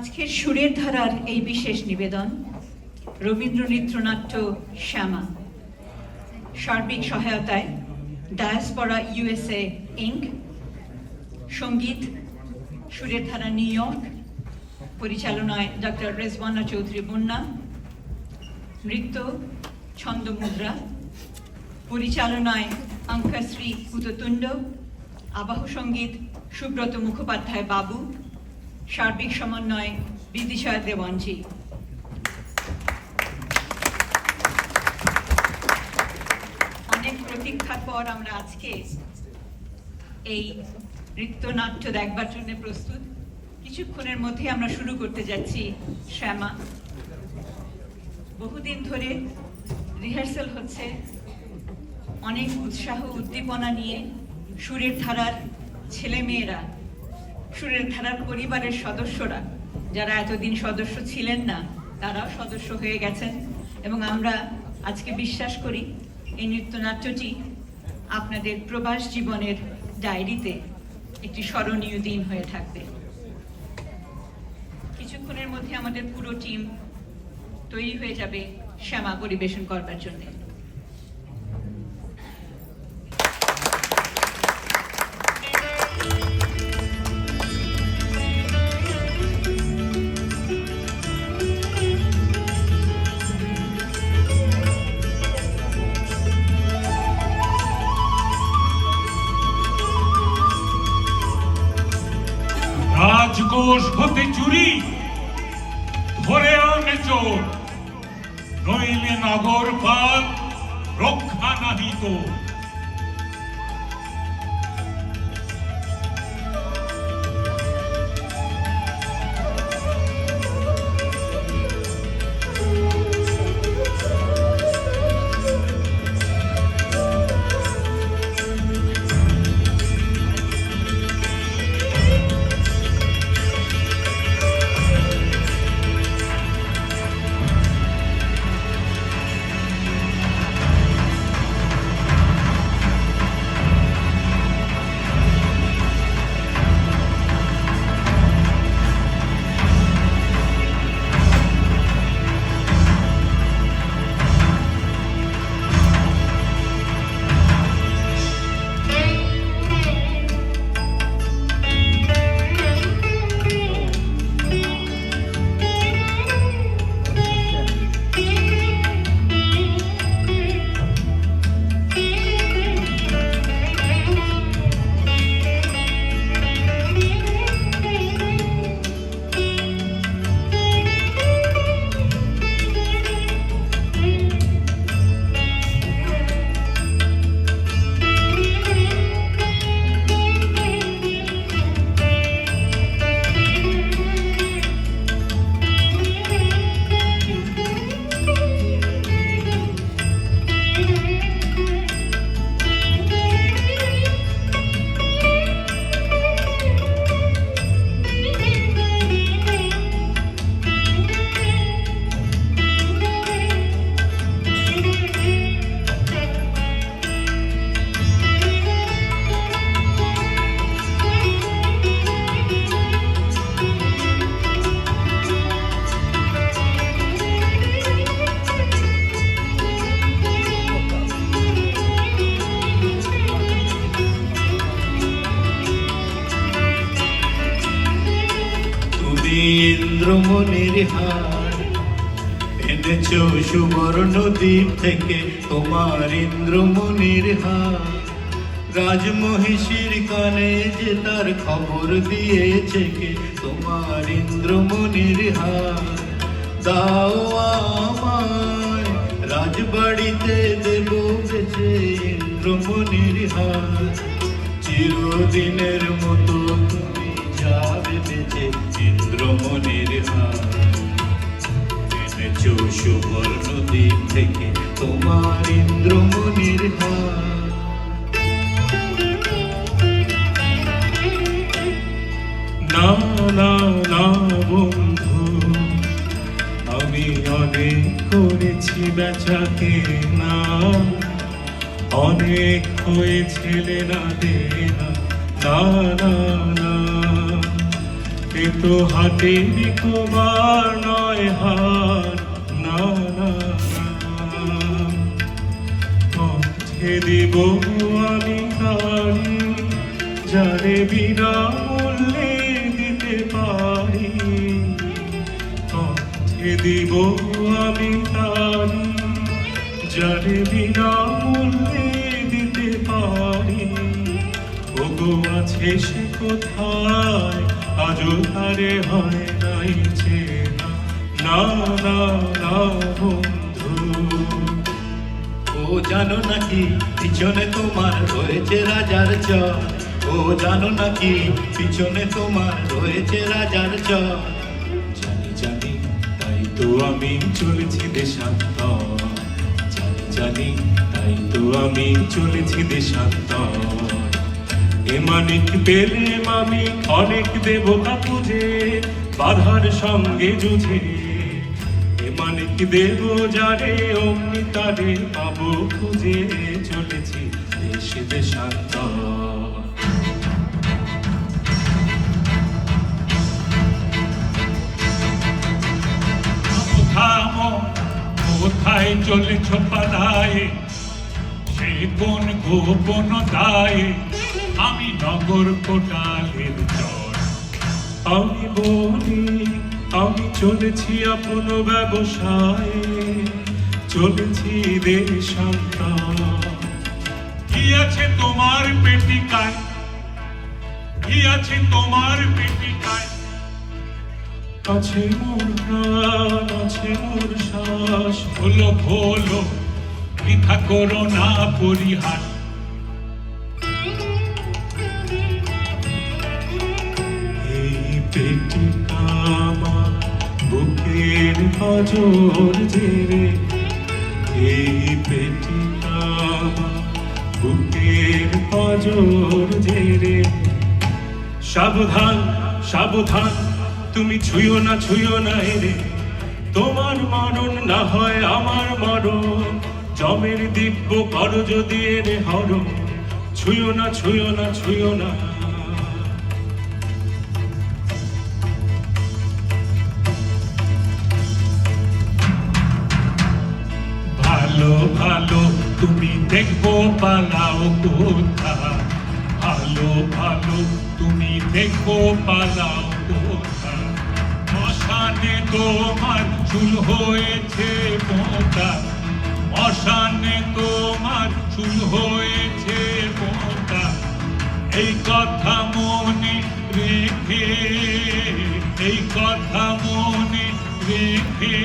আজকের সুরের ধারার এই বিশেষ নিবেদন রবীন্দ্র নৃত্যনাট্য শ্যামা, সার্বিক সহায়তায় ডায়াসপোরা ইউএসএ ইনক, সঙ্গীত সুরের ধারা নিউ ইয়র্ক, পরিচালনায় ডক্টর রেজওয়ানা চৌধুরী বন্যা, নৃত্য ছন্দ মুদ্রা, পরিচালনায় অঙ্কশ্রী পুততুণ্ড, আবাহ সঙ্গীত সুব্রত মুখোপাধ্যায় বাবু, সার্বিক সমন্বয় বিদিশা দেওয়ানজি। অনেক প্রতীক্ষার পর আমরা আজকে এই নৃত্যনাট্য দেখবার জন্য প্রস্তুত। কিছুক্ষণের মধ্যে আমরা শুরু করতে যাচ্ছি শ্যামা। বহুদিন ধরে রিহার্সাল হচ্ছে, অনেক উৎসাহ উদ্দীপনা নিয়ে সুরের ধারার ছেলেমেয়েরা, সুরের ধারার পরিবারের সদস্যরা, যারা এতদিন সদস্য ছিলেন না তারাও সদস্য হয়ে গেছেন, এবং আমরা আজকে বিশ্বাস করি এই নৃত্যনাট্যটি আপনাদের প্রবাস জীবনের ডায়েরিতে একটি স্মরণীয় দিন হয়ে থাকবে। কিছুক্ষণের মধ্যে আমাদের পুরো টিম তৈরি হয়ে যাবে শ্যামা পরিবেশন করবার জন্য। রাজকোষ হতে চুরি ধরে আনে চোর, নইলে নগর পাল রক্ষা নাহি তোর। ইন্দ্রমণির হার এনেছ সুবর্ণ দ্বীপ থেকে, তোমার ইন্দ্রমণির হার রাজমহিষীর কানে যে তার খবর দিয়েছে কে, তোমার ইন্দ্রমণির হার দাও আমায় রাজবাড়িতে দেব বেছে ইন্দ্রমণির হার, চিরদিনের মতো তুমি যাবে বেছে ইন্দ্রমণির হার এনেছ সুবর্ণ দ্বীপ থেকে, তোমার ইন্দ্রমণির হার। না না না বন্ধু, আমি অনেক করেছি বেচাকে না, অনেক হয়েছে লেনা দেনা, না না না এ তো হাটের তোমার নয় হার, না না না। পথে দিব আমি তারি, যারে বিনামূল্যে দিতে পারি। পথে দিব আমি তারি, যারে বিনামূল্যে দিতে পারি। ওগো আছে সে কোথায়, আজও তারে হয় নাই চেনা, না না না বন্ধু। ও জানো নাকি পিছনে তোমার রয়েছে রাজার চর, ও জানো নাকি পিছনে তোমার রয়েছে রাজার চর। জানি জানি তাই তো আমি চলেছি দেশান্তর, জানি জানি তাই তো আমি চলেছি দেশান্তর। এ মানিক পেলে আমি অনেক দেবতা পুজে, বাধার সঙ্গে যুঝে। এ মানিক দেব যারে অমনি তারে পাবো খুঁজে, চলেছি দেশে দেশান্তর। থামো, কোথায় চলেছ পালায়ে, সে কোন গোপন দায়ে, আমি নগর কোটালের চর। আমি বলি আমি চলেছি আপন ব্যবসায়ে, চলেছি দেশান্তর। কি আছে তোমার পেটিকায়, কি আছে তোমার পেটিকায়? আছে মোর প্রাণ, আছে মোর শ্বাস। খোলো খোলো, বৃথা করো না পরিহাস। এই পেটিকা আমার বুকের পাঁজর জেরে, এই পেটিকা আমার বুকের পাঁজর জেরে। সাবধান সাবধান তুমি ছুঁয়ো না এরে, তোমার মরণ না হয় আমার মরণ। জমের দিব্য কর যদি এরে হরণ, ছুঁয়ো না ছুঁয়ো না। ভালো ভালো তুমি দেখবো পালাও কোথা, ভালো ভালো তুমি দেখবো পালাও কোথা। মশানে তোমার চুল হয়েছে মোটা, মশানে তোমার চুল হয়েছে মোটা। এই কথা মনে রেখে, এই কথা মনে রেখে,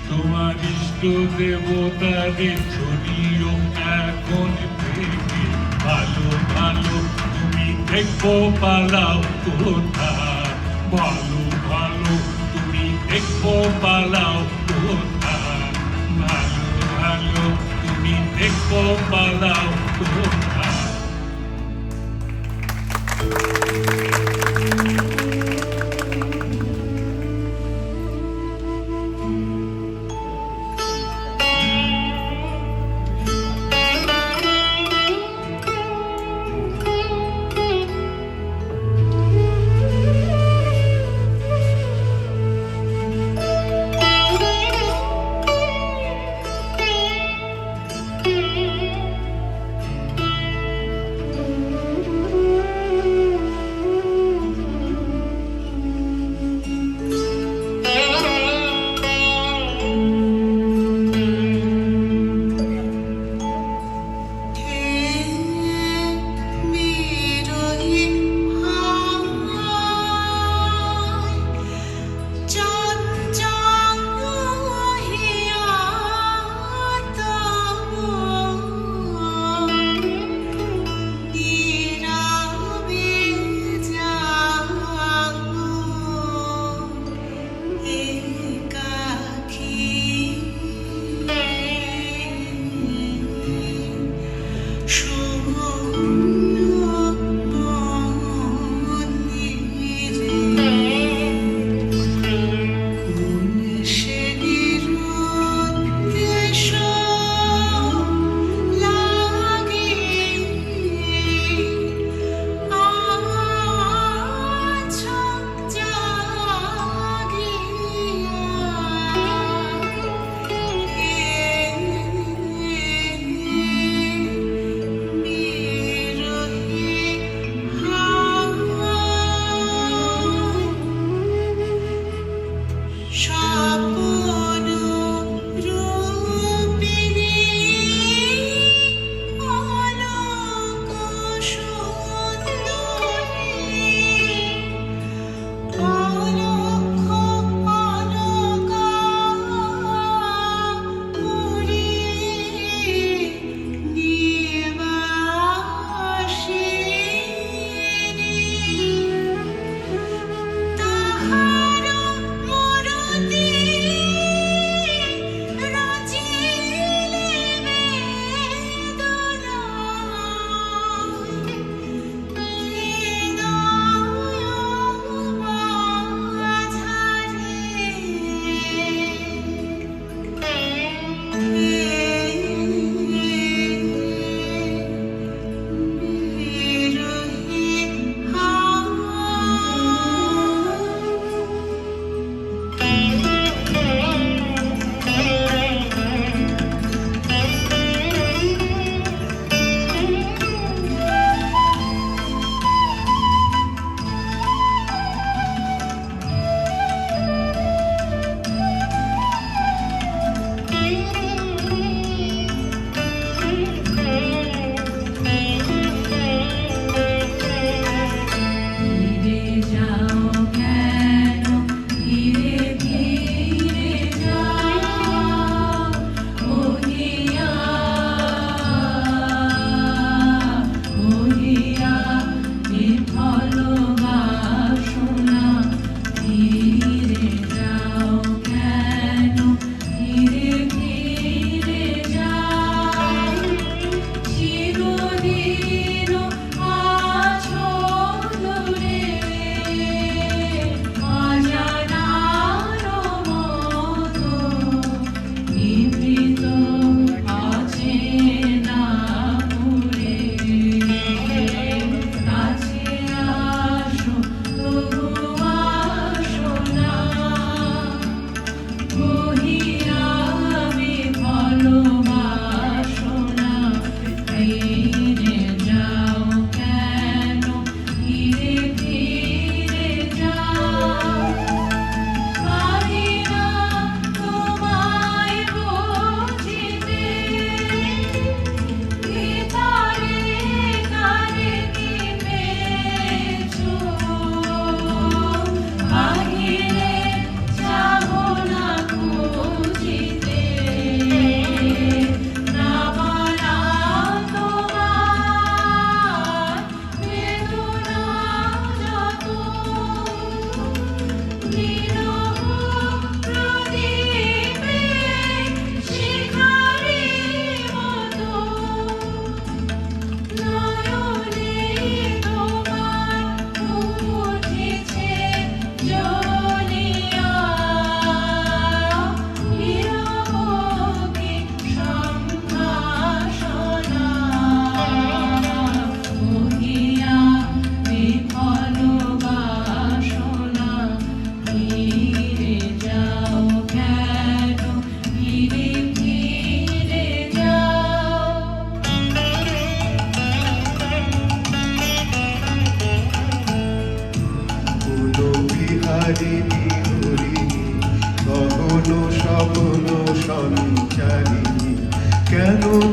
তোমার ইষ্ট দেবতাদের ছড়িও এখন থেকে। ভালো ভালো তুমি দেখবো পালাও কোথা, ভালো ভালো তুমি দেখবো পালাও কোথা। ভালো ভালো তুমি দেখবো পালাও কোথা।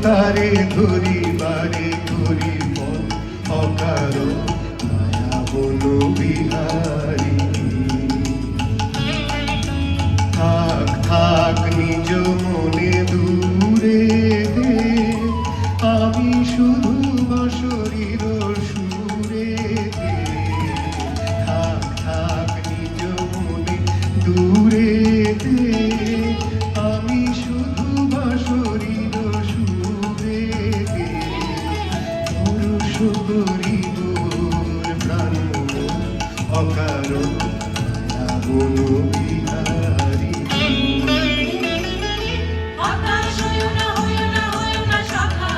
তারে ধরিবারে করি মন অকারণ মায়া বন বিহারী থাক থাক নিজ মনে দূরে দে আমি শুধু বসরির সুরে দে থাক থাক নিজ মনে দূরে দে আমি শুধু বসরির সুরে দে পরশ করিব প্রাণ অকারণ মায়া বন বিহারী হতাশ হইও না শাখা,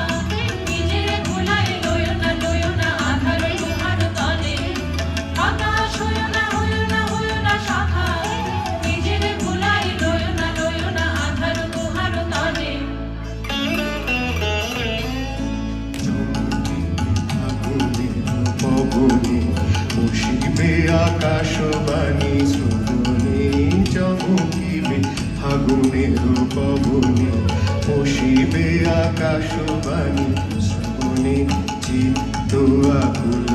নিজেরে ভুলাই লইও না আধার তোমার তলে। হতাশ হইও না শাখা, নিজেরে ভুলাই লইও না আধার তোমার তলে। পবনে বসিবে আকাশবাণী শ্রবণে চমকিবে ফাগুনের পবনে বসিবে আকাশবাণী শ্রবণে চিত্ত আকুল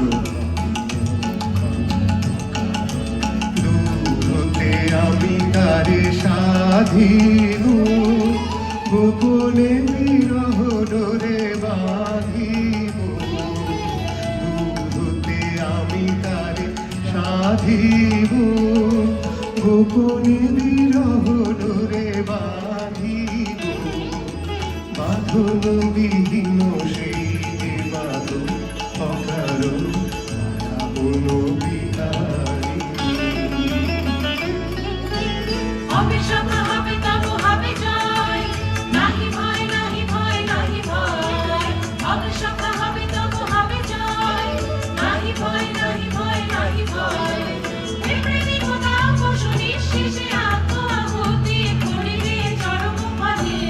দূর হতে আমি তারে সাধিব গোপনে বিরহ ডোরে বাঁধিব দূরতে আমি তারে সাধিব গোপনে বিরহ ডোরে বাঁধিব বাঁধন বিহীন সেই যে বাঁধন অকারণ মায়া বন বিহারী হবে শাখা, হবে তবু হবে জয়, নাহি ভয় নাহি ভয় নাহি ভয়। হবে শাখা, হবে তবু হবে জয়, নাহি ভয় নাহি ভয় নাহি ভয়। প্রেমী খোদা পশু নিঃশেষে আত্মআহুতি করিবে চরম পদে।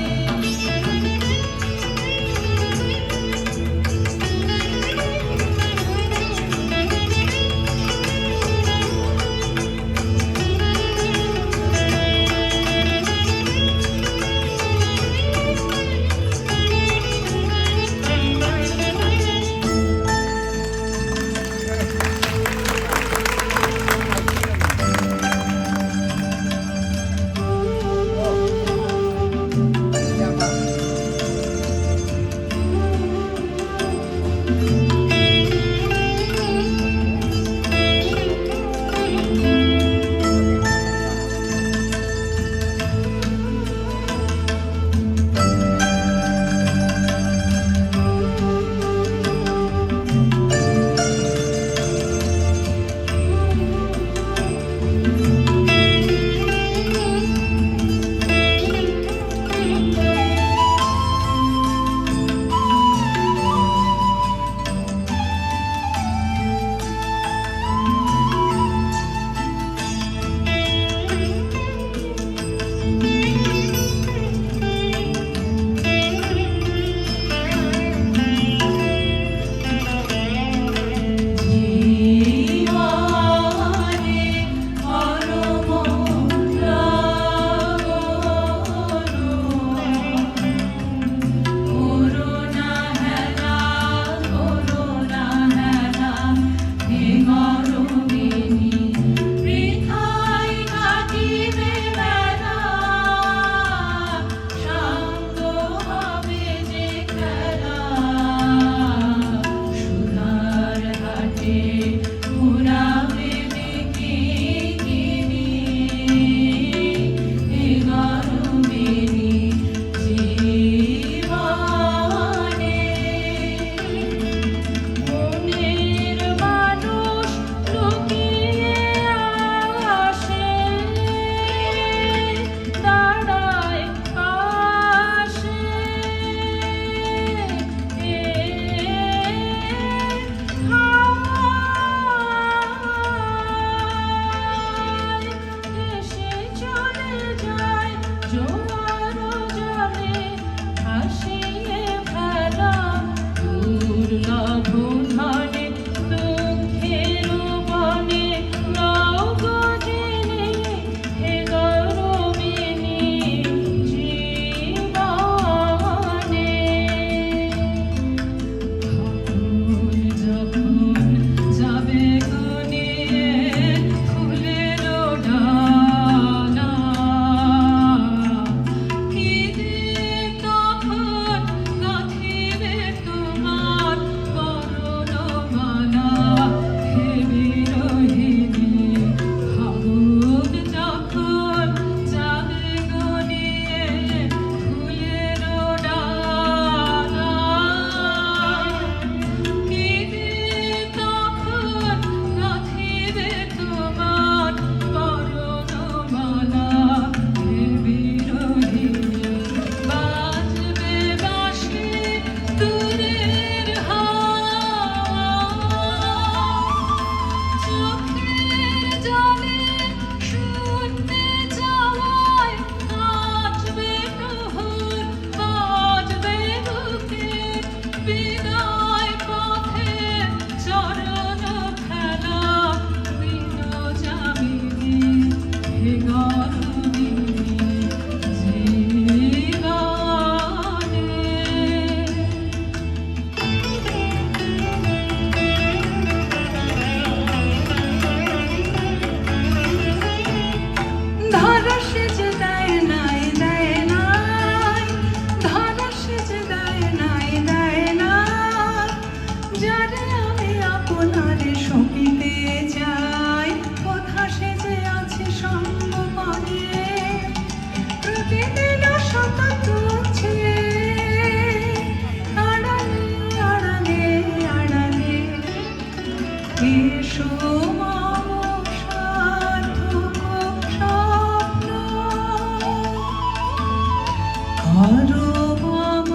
আরো মম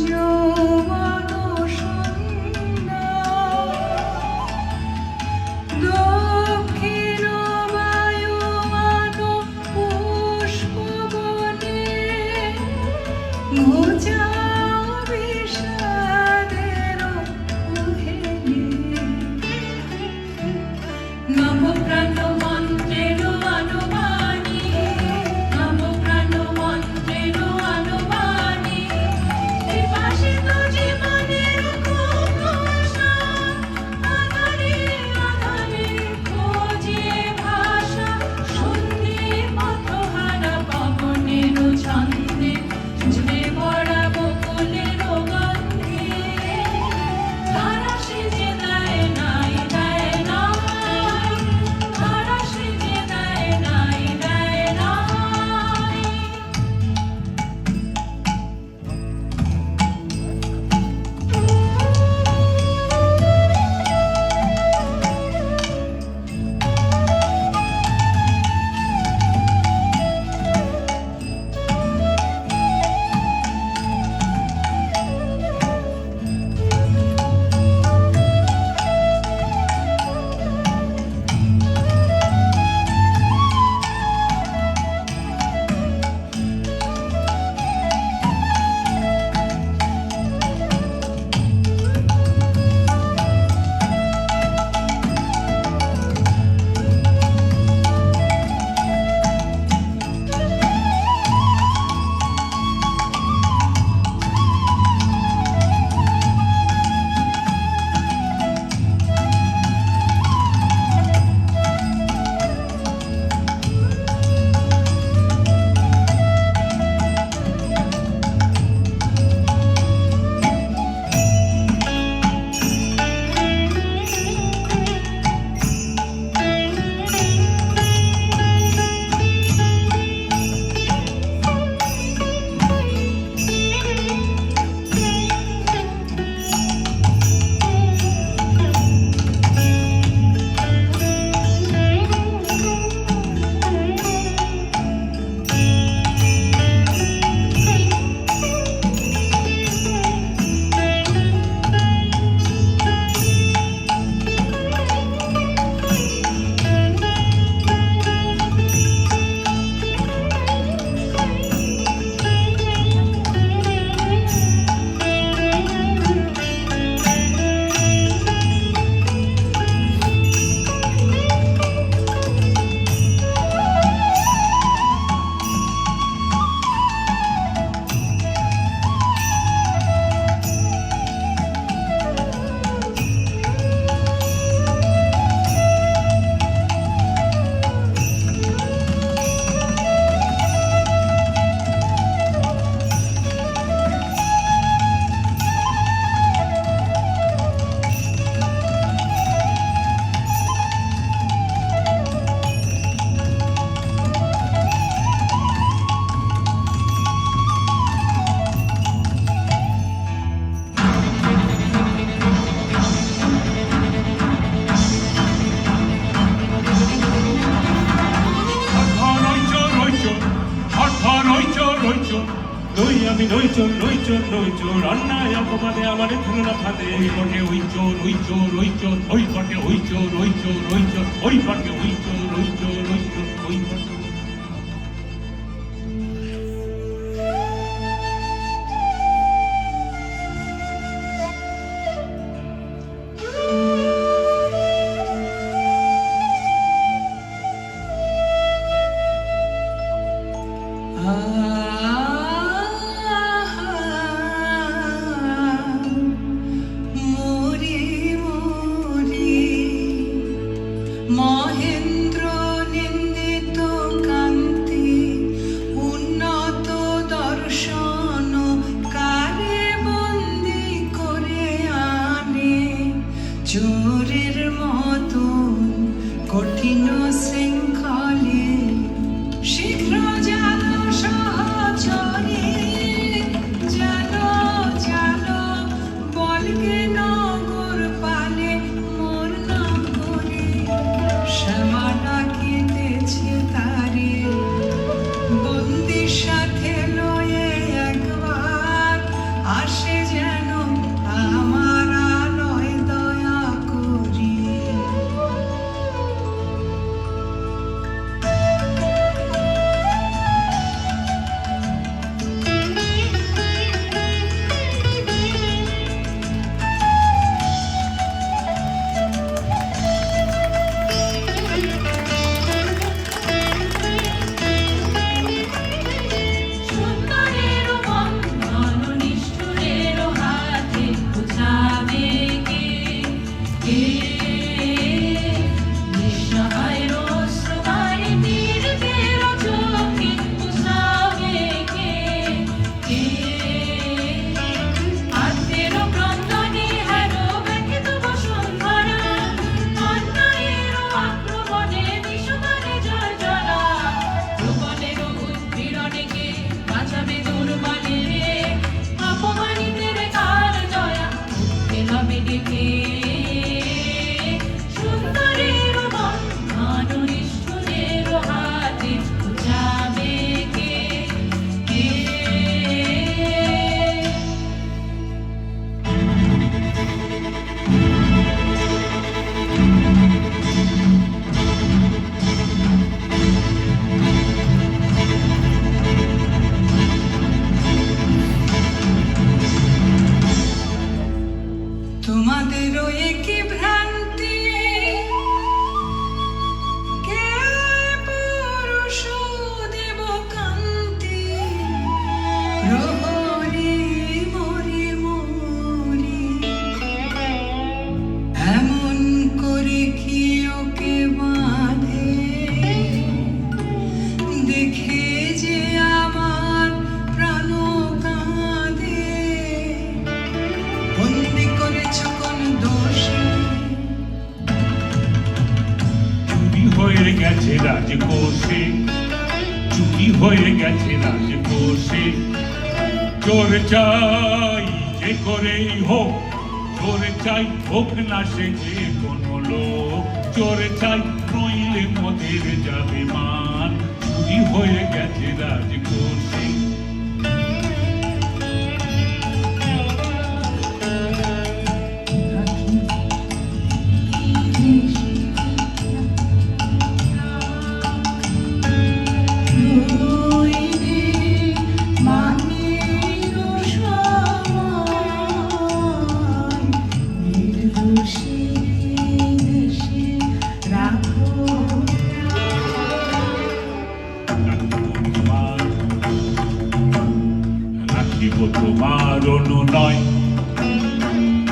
যৌবন সন্ধ্যা দক্ষিণ বায়ুমান পুষ্পবনে ঘুচাও বিষাদের কুহেলি নবপ্রাণ মন্ত্রের অনুবাণী নবপ্রাণ মন্ত্রের অনুবাণী বিভাসিত জীবনের ঘোষা আধারে আধারে খোঁজে ভাষা সন্ধি পথহারা পবনের ছন্দে জুড়ে ভরা বকুলের গন্ধে তারা সেজে দেয় নাই দেয় নাই তারা সেজে দেয় নাই দেয় নাই নই আমি নই চোর নই চোর নই চোর অন্যায় অপবাদে আমারে ধুলো না ফাঁদে ওই পটে ওই চোর ওই চোর ওই চোর ওই পটে ওই চোর ওই চোর ওই চোর ওই পটে ওই চোর ওই চোর ওই চোর ওই পটে মোরে মোরে মহেন্দ্র নিন্দিত প্রহরে মরে মরি এমন করে কি ওকে বাঁধে দেখে যে আমার প্রাণ কাঁদে বন্দি করেছ কোন দোষে চুরি হয়ে গেছে রাজকোষে, চুরি হয়ে গেছে রাজকোষে। চোর চাই যে করেই হোক, চোর চাই হোক না সে যে কোনো লোক। চোর চাই নইলে মদের যাবে মান, চুরি হয়ে গেছে রাজকোষে। রাখিব তোমার অনুনয়,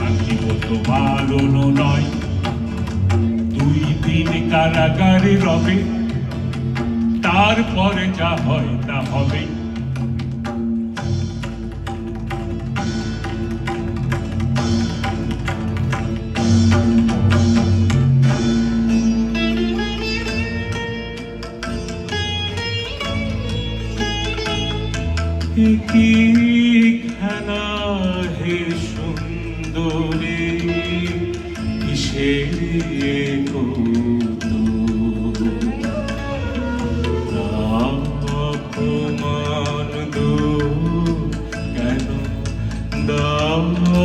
রাখিব তোমার অনুনয়। 2 দিন কারাগারে রবে, তারপরে যা হয় তা হবে। কি খেলা হে সুন্দরী, কিসের এ কৌতুক? অপমান দূর কেন,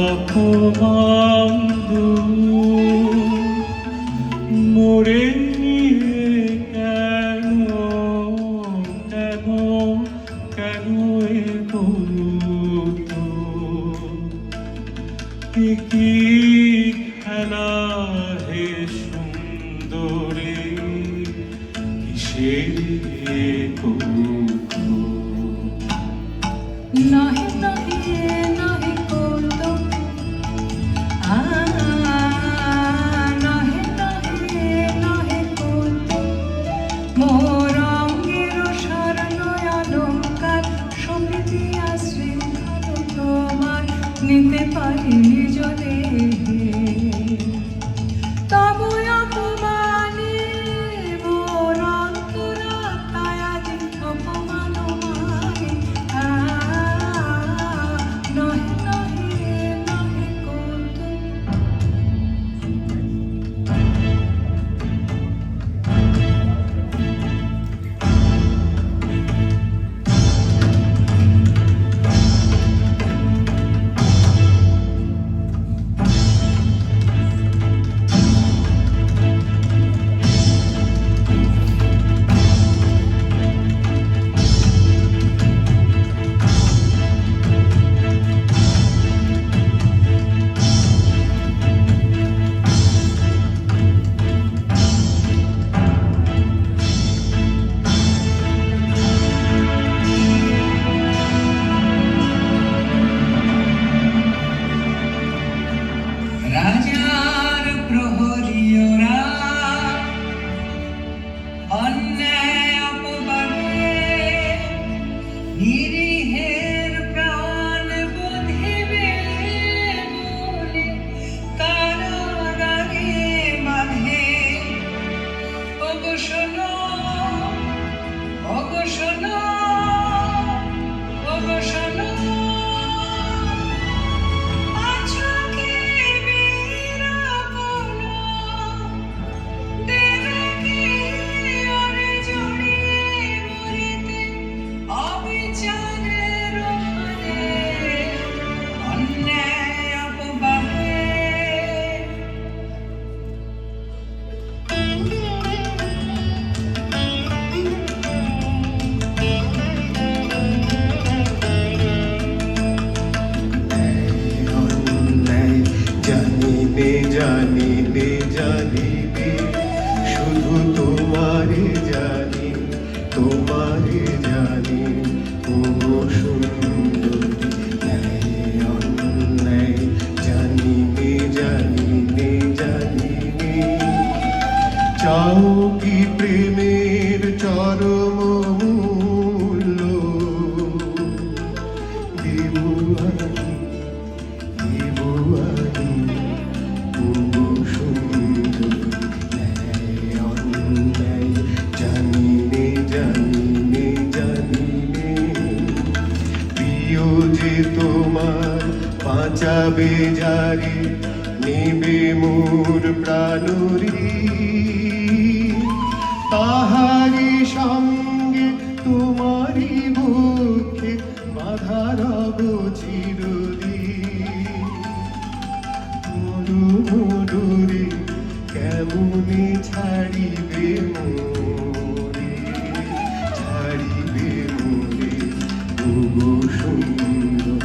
অপমান দূর মোরে নিয়ে কেন, কেন, কেন এ কৌতুক? কি খেলা হে সুন্দরী, কিসের এ কৌতুক? নহে নহে নহে কৌতুক নহে নহে নহে কৌতুক মোর অঙ্গের স্বর্ণ অলঙ্কার সঙ্গীতিয়া শৃঙ্খল তোমার নিতে পারি জলে তবু অপমানে মোর অন্তরাত্মায় আদি অপমান মানে নহে নহে নহে কৌতুক তোমার বাঁচাবে যারে নিবে মোর প্রাণরি তাহারি সঙ্গে তোমারি বুকে বাধা রব চিরদিন মরুরে কেমনে ছাড়িবে মোরে ছাড়িবে মোরে ওগো সুন্দর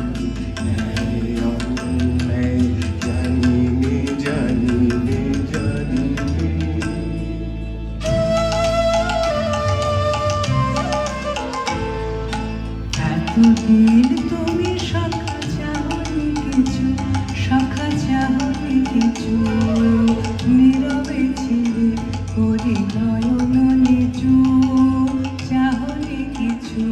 জানিনে জানিনে জানিনে এতদিন তুমি শাখা চাহনি কিছু শাখা চাহনি কিছু নীরবে ছিলে করি নয়ন নিচু চাহনি কিছু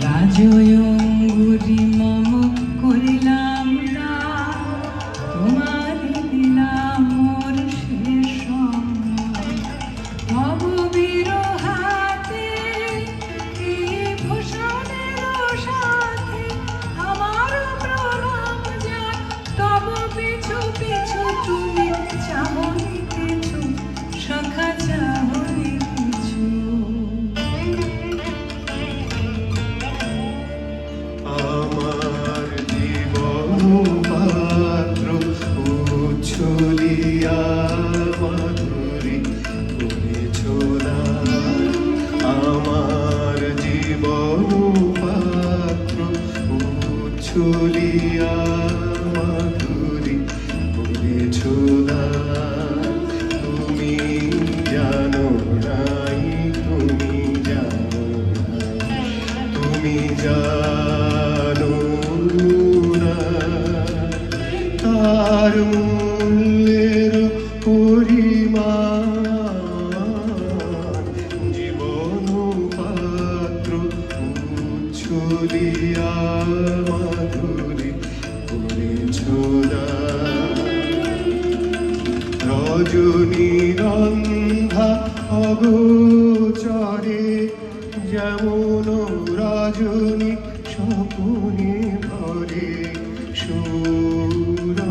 রাজয়ঙ্গুরি মম করিলাম দান, তোমারে দিলাম মোর শেষ সম্মান। তব বিরহাতে এই ভূষণের সাথে আমার প্রণাম যায়। তব পিছু পিছু তুমি চাহনি কিছু শাখা চাহনি কিছু আমার জীবন পাত্র উচ্ছলিয়া মাধুরী করেছ দান। আমার জীবন পাত্র উচ্ছলিয়া মাধুরী করেছ দান। তুমি জানো নাই তুমি জানো নাই তুমি জানো না তার মূল্যের পরিমাণ। জীবন পাত্র উচ্ছলিয়া মাধুরী করেছ দান। রজনী রন্ধা অগোচরে যেমন রজনী স্বপনে ভরে সৌরভে।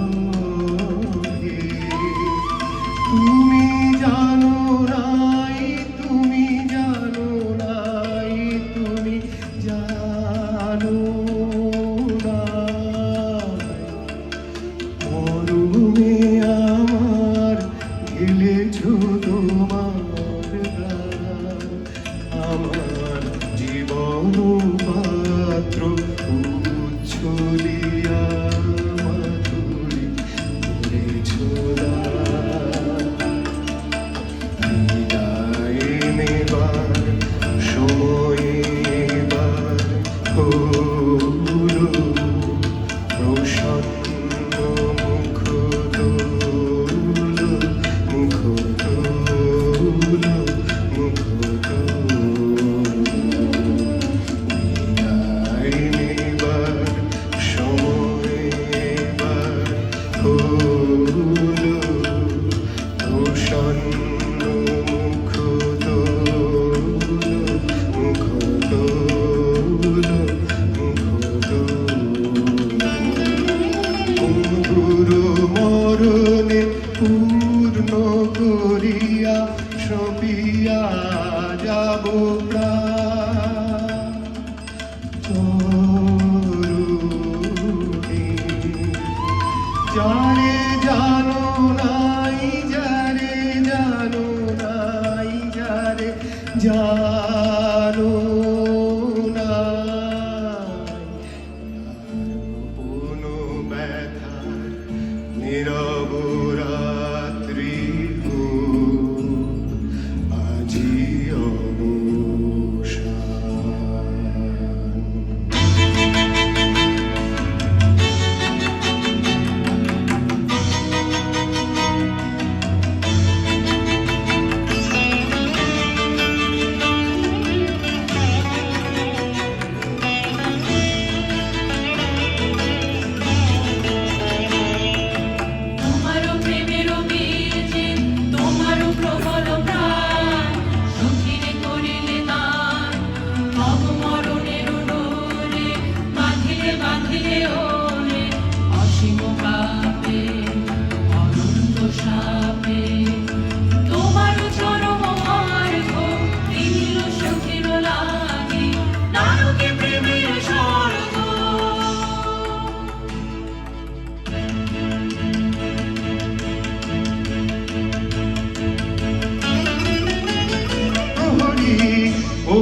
তুমি জানো নাই তুমি জানো নাই তুমি জানো নাই মরুমে আমার গেলেছ তোমার গান। আমার জীবন পাত্র উচ্ছলিয়া মাধুরী করেছ দান। বিদায় নেবার সময় এবার হলো, প্রসন্ন মুখ তোলো মুখ তোলো মুখ তোলো। বিদায় নেবার সময় এবার হলো, প্রসন্ন মুখ তোলো মুখ তোলো মুখ তোলো। মধুর মরণে পূর্ণ করিয়া সপিয়া যাব প্রাণ। তরুণী যারে জানো নাই যারে জানো নাই যারে জানো কোনো ব্যথার নীরব রাত্রি আজি অমূল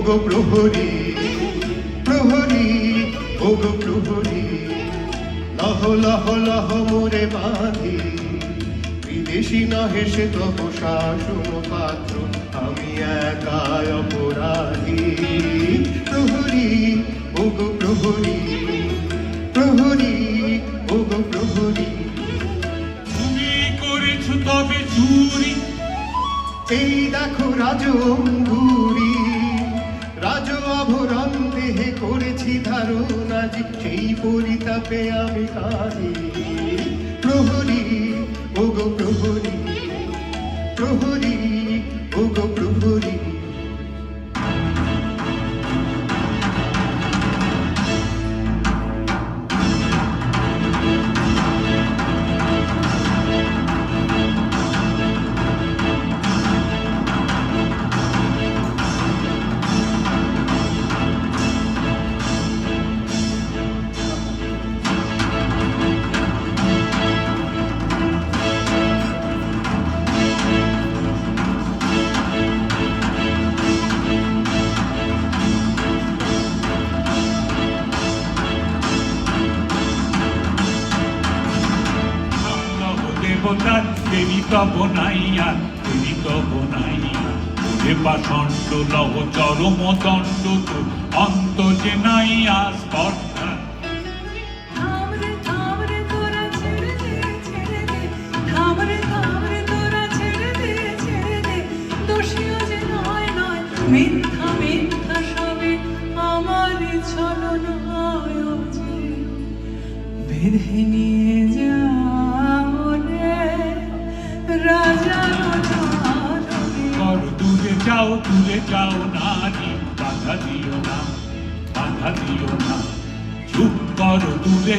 ওগো প্রহরী প্রহরী ওগো প্রহরী লহ লহ লহ মোরে বাঁধি বিদেশি নহে সে তব শাসন পাত্র আমি একাই অপরাধী প্রহরী ওগো প্রহরী প্রহরী ওগো প্রহরী তুমি করেছো তবে চুরি এই দেখো রাজঙ্গুরি রাজ আভরণ দেহে করেছি ধারণ আজ সেই পরিতাপে আমি কাঁদি প্রহরী ওগো প্রহরী প্রহরী ওগো প্রহরী দেবতার দেবী তব নাইয়া দেবী তব নাইয়া ওরে পাষণ্ড লহ চরম দণ্ড তো অন্ত যে নাইয়া স্পর্ধা থামরে তোরা ছেড়ে দে থামরে তোরা ছেড়ে দে দোষীও যে নয় মিথ্যা মিথ্যা সবে আমার চলন হয় যে বেঁধে নিয়ে যাও রে রাজার কর দূরে যাও নারী বাধা দিও না চুপ কর দূরে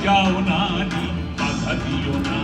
যাও নারী বাধা দিও না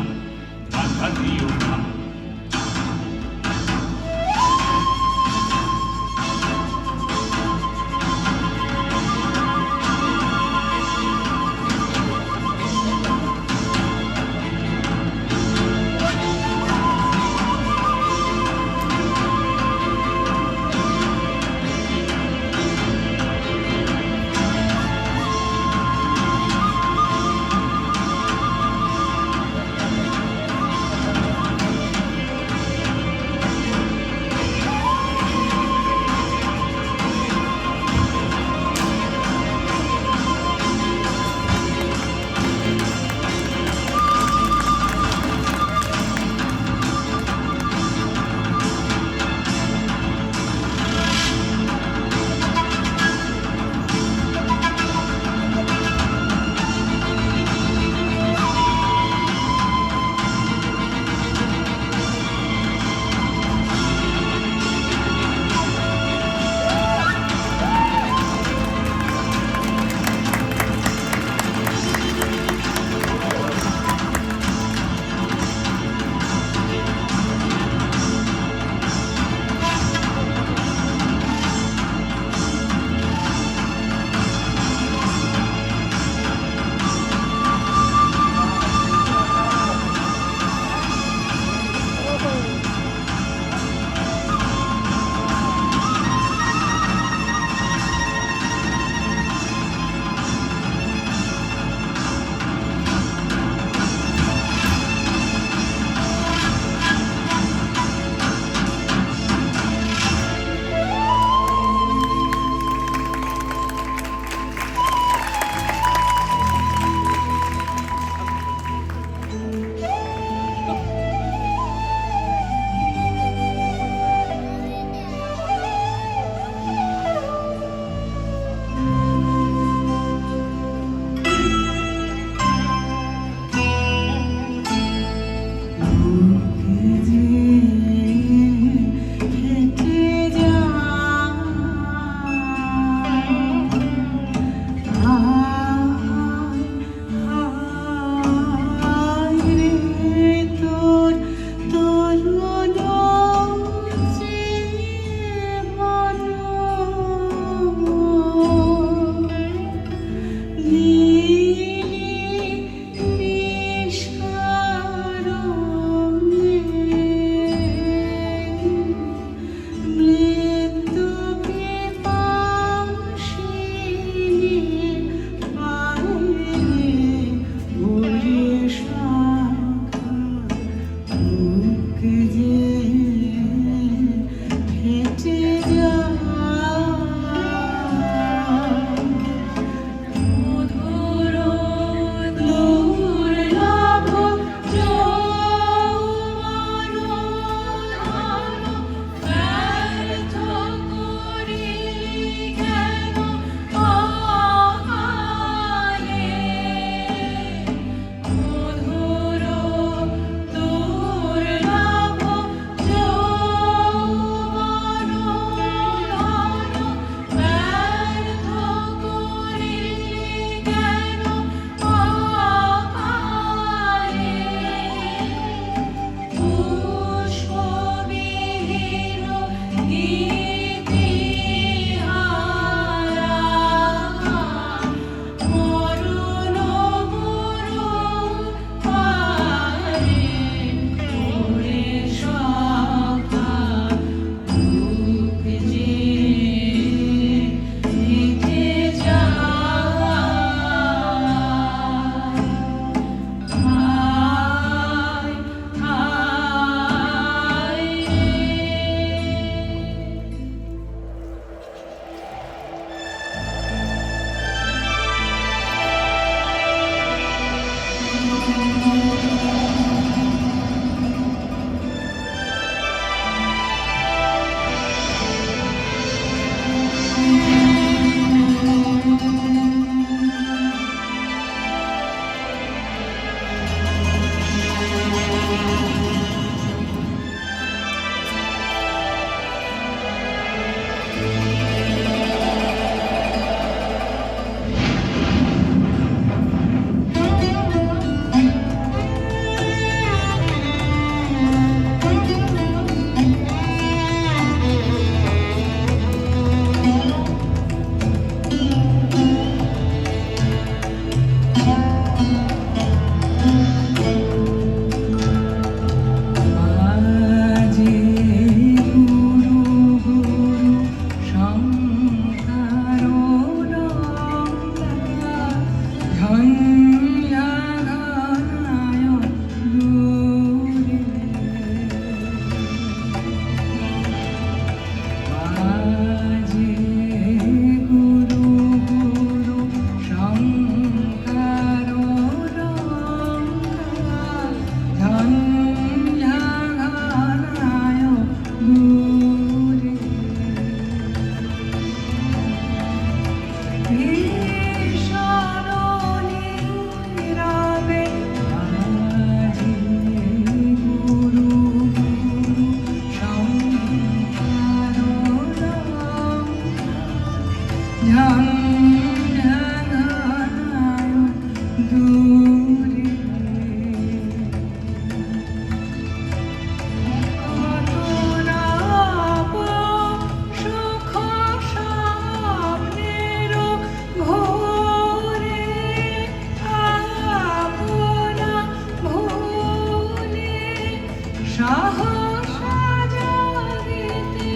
সহসা জাগিতে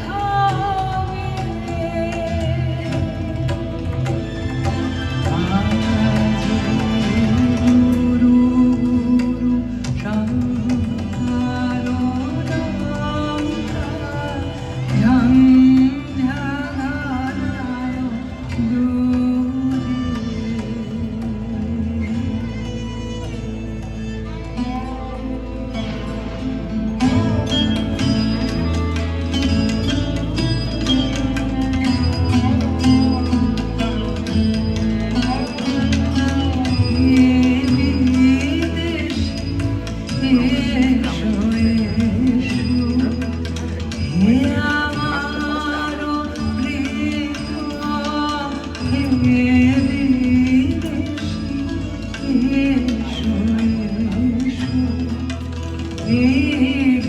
হবে। আজ গুরু গুরু শঙ্কর নাম ঝং ঝালায় দূরে।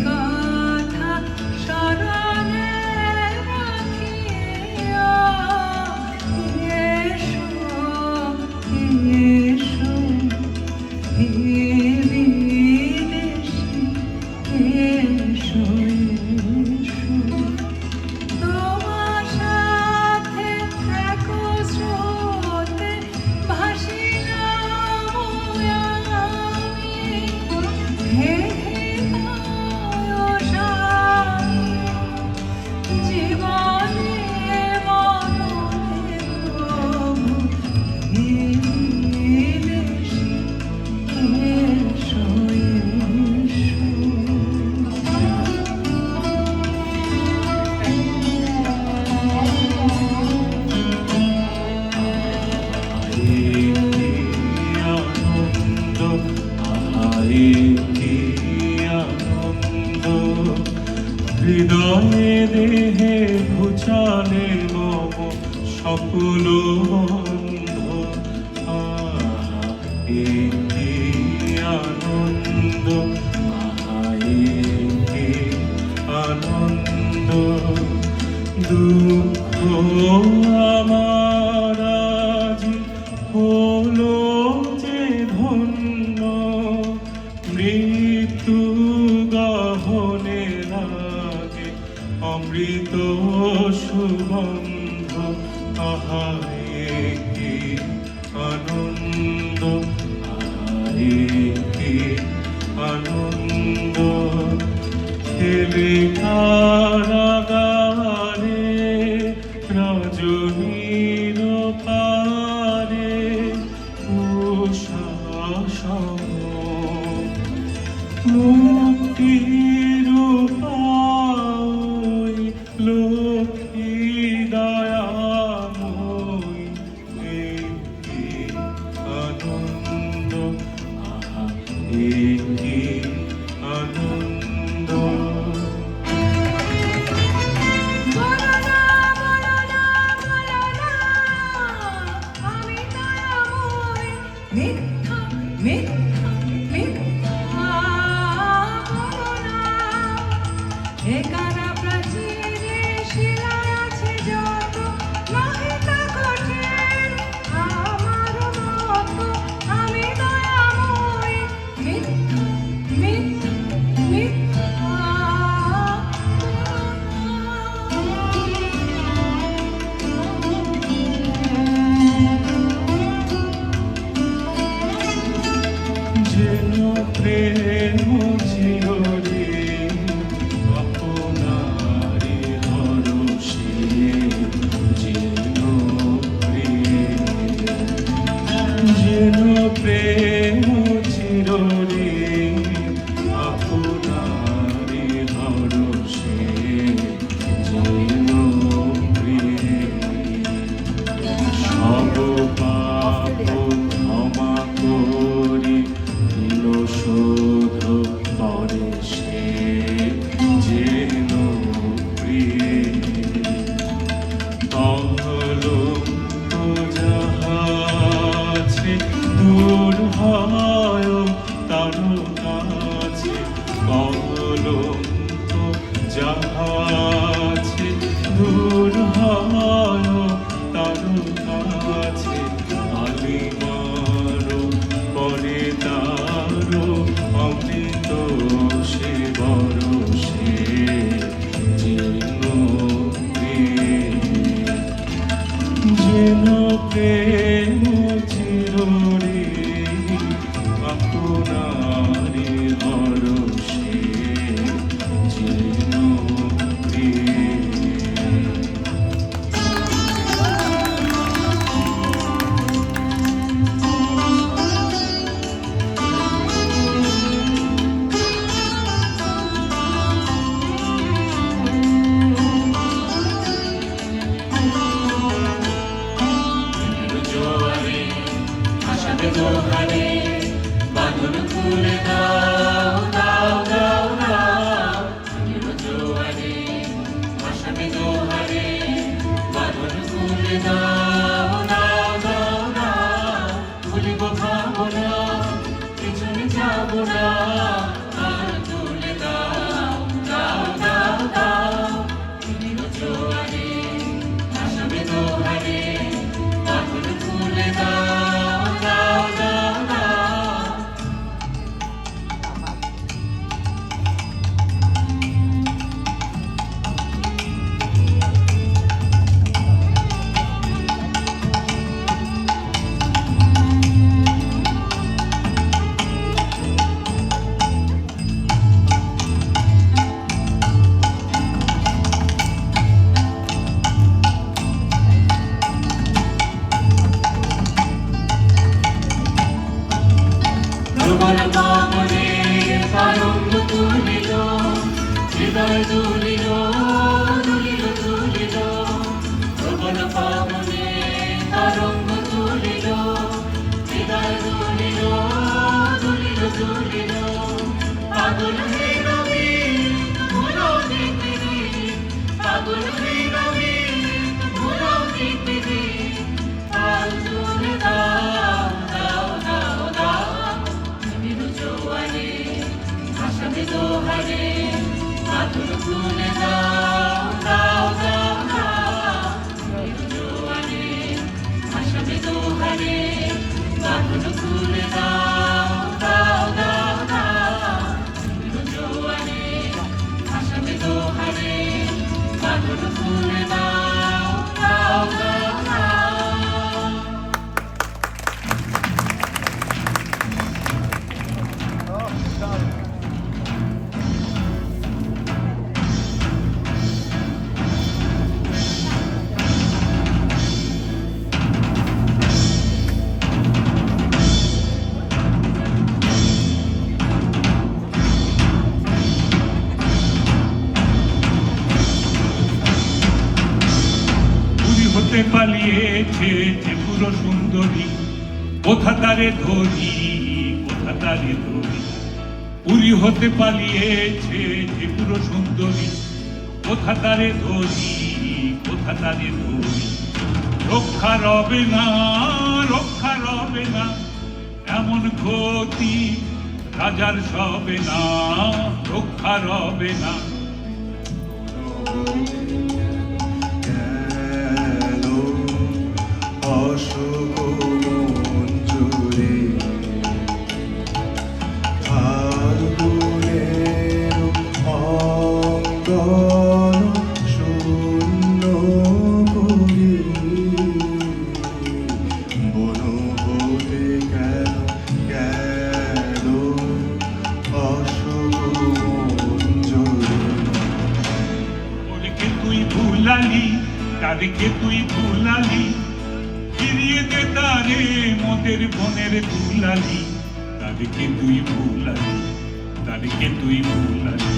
কথা স্মরণে রাখিয়া এসো এসো হে বিদেশী এসো এসো। তোমার সাথে একস্রোতে ভাসিলাম আমি। হে হে স্বামী, জীবনে মরণে প্রভু হে বিদেশী এসো এসো। আনন্দ আহারে কি আনন্দ হৃদয়ে দেহে ঘুচালে মম সকল বন্ধ। আহা এ কি আনন্দ আহা এ কি আনন্দ দুঃখ আমার আজ হলো যে ধন্য মৃত্যু গহনে লাগে অমৃত সুগন্ধ। আহা এ কি আনন্দ আহা এ কি আনন্দ খেলে কারাগারে রজনীর পারে উষা সম মুক্তির উপায় লক্ষ্মী দয়াময় এ কি আনন্দ আহা এ কি আনন্দ। বলো না বলো না বলো না আমি দয়াময়। মিথ্যা মিথ্যা মিথ্যা বলো না। এ কারা প্রাচীরে শিলায় আছে যত নহে তা কঠিন আমার মতো আমি দয়াময়। মিথ্যা মিথ্যা মিথ্যা যেন প্রেম চিরদিন আপনারি হরষে যেন প্রেম চিরদিন আপনারি হরষে যেন সব পাপ ক্ষমা করি দিল শোধ করে সে যেন প্রিয়ে কলঙ্ক যাহা আছে দূর হয় তার কাছে কলঙ্ক যাহা আছে দূর হয় তার কাছে আলি মারো পরে তারো অমৃত সে পাগল হে রবি ভুলো দেখতে রে পাগল হে রবি ভুলো দেখতে রে পাল তুলে দাও দাও দাও দাও মেরু জোয়ারে ভাসাবে দোহারে মাথুর তুলে দাও দাও দাও দাও মেরু জোয়ারে ভাসাবে দোহারে মাথুর তুলে দাও দাও দাও দাও মেরু জোয়ারে ভাসাবে দোহারে মাথুর তুলে দাও দাও দাও দাও পুরী হতে পালিয়েছে যে পুরো সুন্দরী কোথা তারে ধরি কোথা তারে ধরি পুরী হতে পালিয়েছে যে পুরো সুন্দরী কোথা তারে ধরি কোথা তারে ধরি রক্ষা রবে না রক্ষা রবে না এমন ক্ষতি রাজার সবে না রক্ষা রবে না গেল অশোক মঞ্জুরে ফাল্গুনের অঙ্গন শূন্য করে বন হতে কেন গেল অশোক মঞ্জুরে ওরকে তুই ভুলালি তাদেরকে তুই ভুলালি ফিরিয়ে দে তারে মোদের বনের দুলালি তাদেরকে তুই ভুলালি তাদেরকে তুই ভুলালি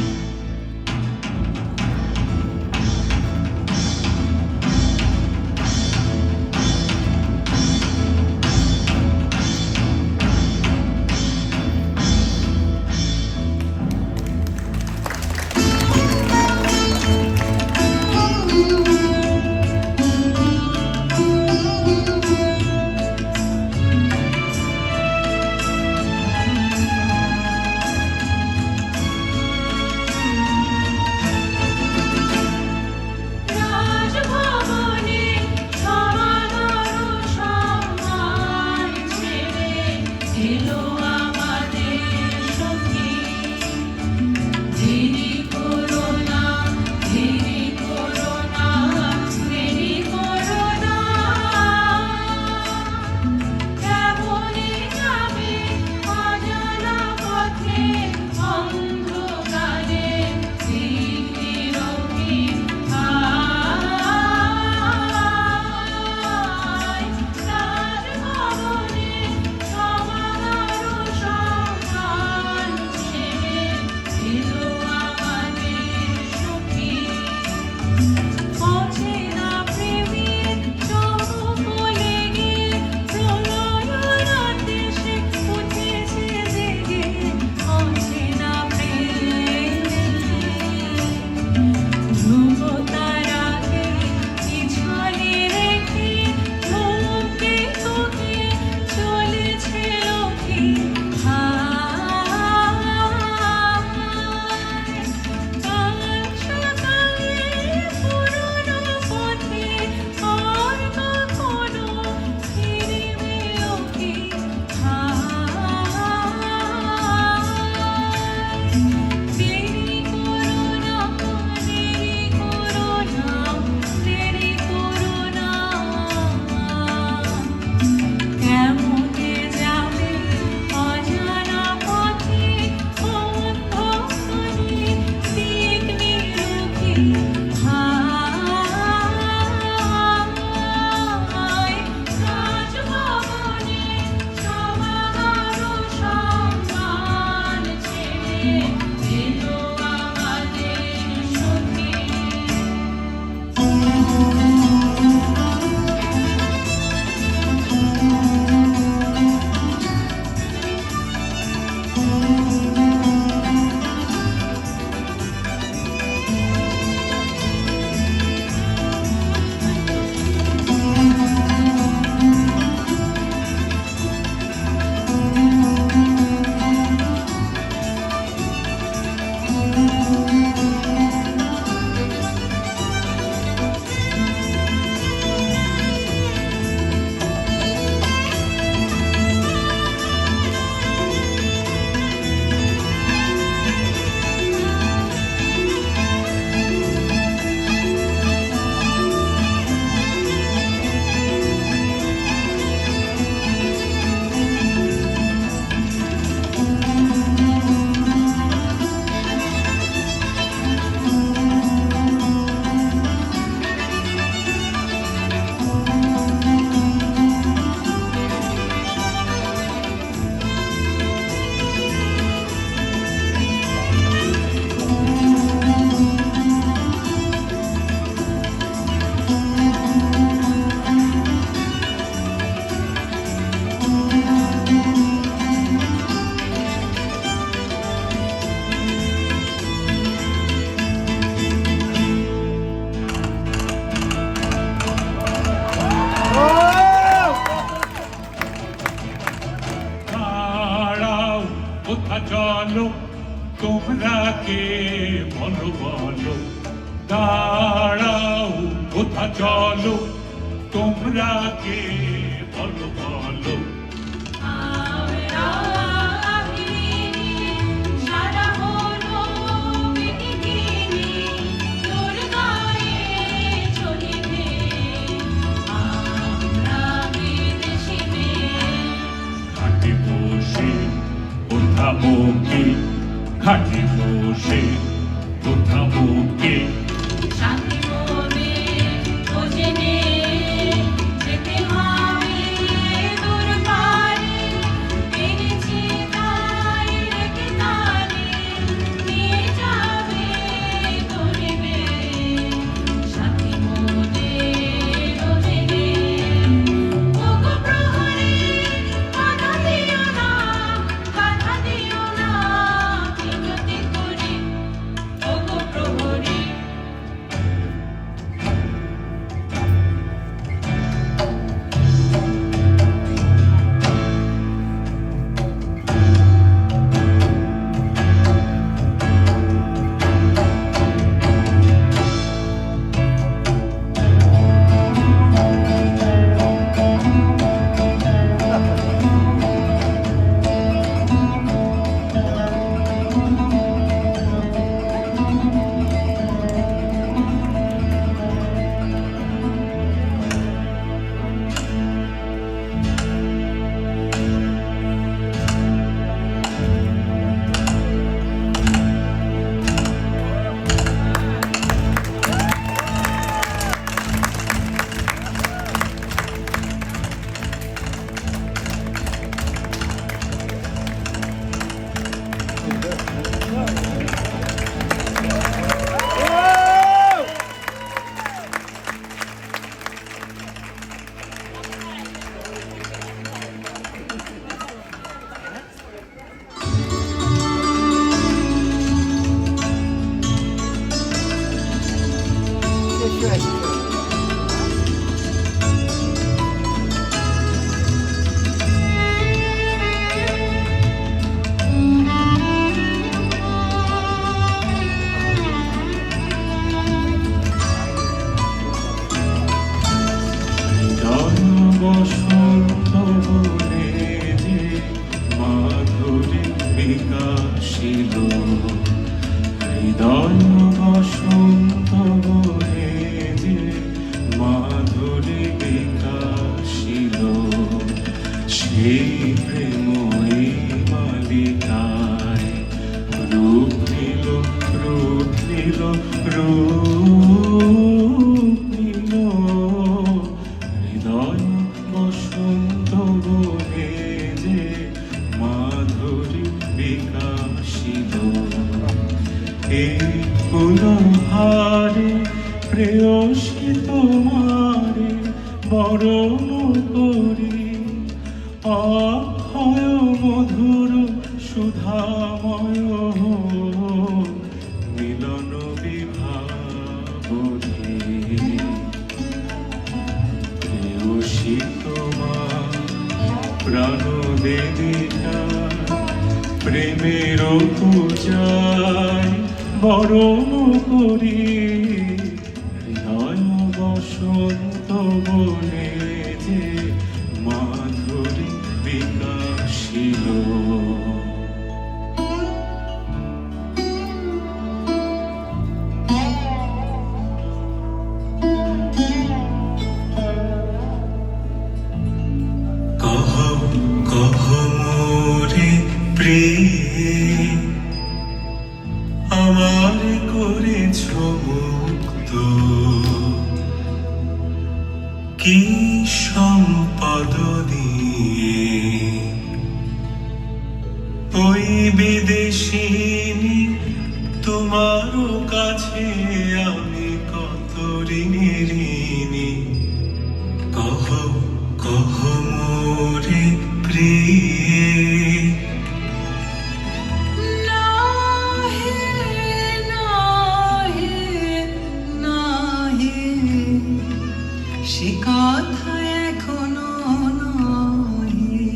কে বলো বলো, দাঁড়াও কোথা চলো, তোমরা কে বলো বলো। আমরা আহিরি সারা হলো বিকিনি তোর গায়ে চলিবে আমরা বিদেশি মেয়ে। ঘাটে বসে কোথা মুখে, ঘাটে বসে কোথা মুখে, শান্তি মনে খোঁজে নে যেতে হবে দূর পারে পেরেছি তাই রেখে তারে নিয়ে যাবে ধরিবে শান্তি মনে খোঁজে নে। ওগো প্রহরী বাধা দিও না, বাধা দিও না বিনতি করি ওগো প্রহরী। বসন্ত বনে যে মাধুরী বিকাশিল, হৃদয় বসন্ত বনে যে মাধুরী বিকাশিল, সেই প্রেমই মালিকায় রূপ নিল, রূপ নিল, রূপ নিল। হৃদয় বসন্ত বনে যে মাধুরী বিকাশিল, এই পুনহারে প্রেয়সী তোমারে বরণ করি, অক্ষয় মধুর সুধাময় মিলন বিভাবনে। প্রেয়সী তোমার প্রাণ দেবিকা প্রেমের পূজায় বরণ করি, হৃদয় বসন্ত বনে যে মাধুরী বিকাশিল। কহ কহ মোরে প্রিয়, আমার করেছ মুক্ত, কি সম্পদ দিয়ে ওই বিদেশিনী তোমার কাছে আমি কত ঋণী ঋণী। কহ কহ মোরে প্রিয়, নাহি নাহি নাহি সে কথা এখনো নহে।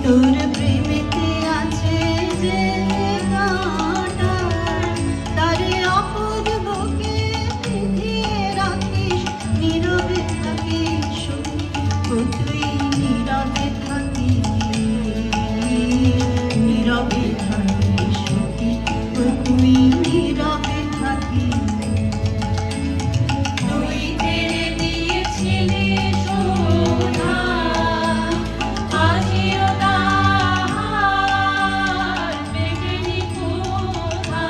তোর প্রেমেতে আছে যে কাঁটা, তারে অপূর্বকে পিঁধিয়ে রাখিস, নীরবে থাকিস সখী, ও তুই নীরবে থাকিস, নীরবে থাকিস সখী, ও তুই নীরবে থাকিস। তুই তেরে দিয়েছিলি সোনা, আজিও তার মেটেনি কোথা,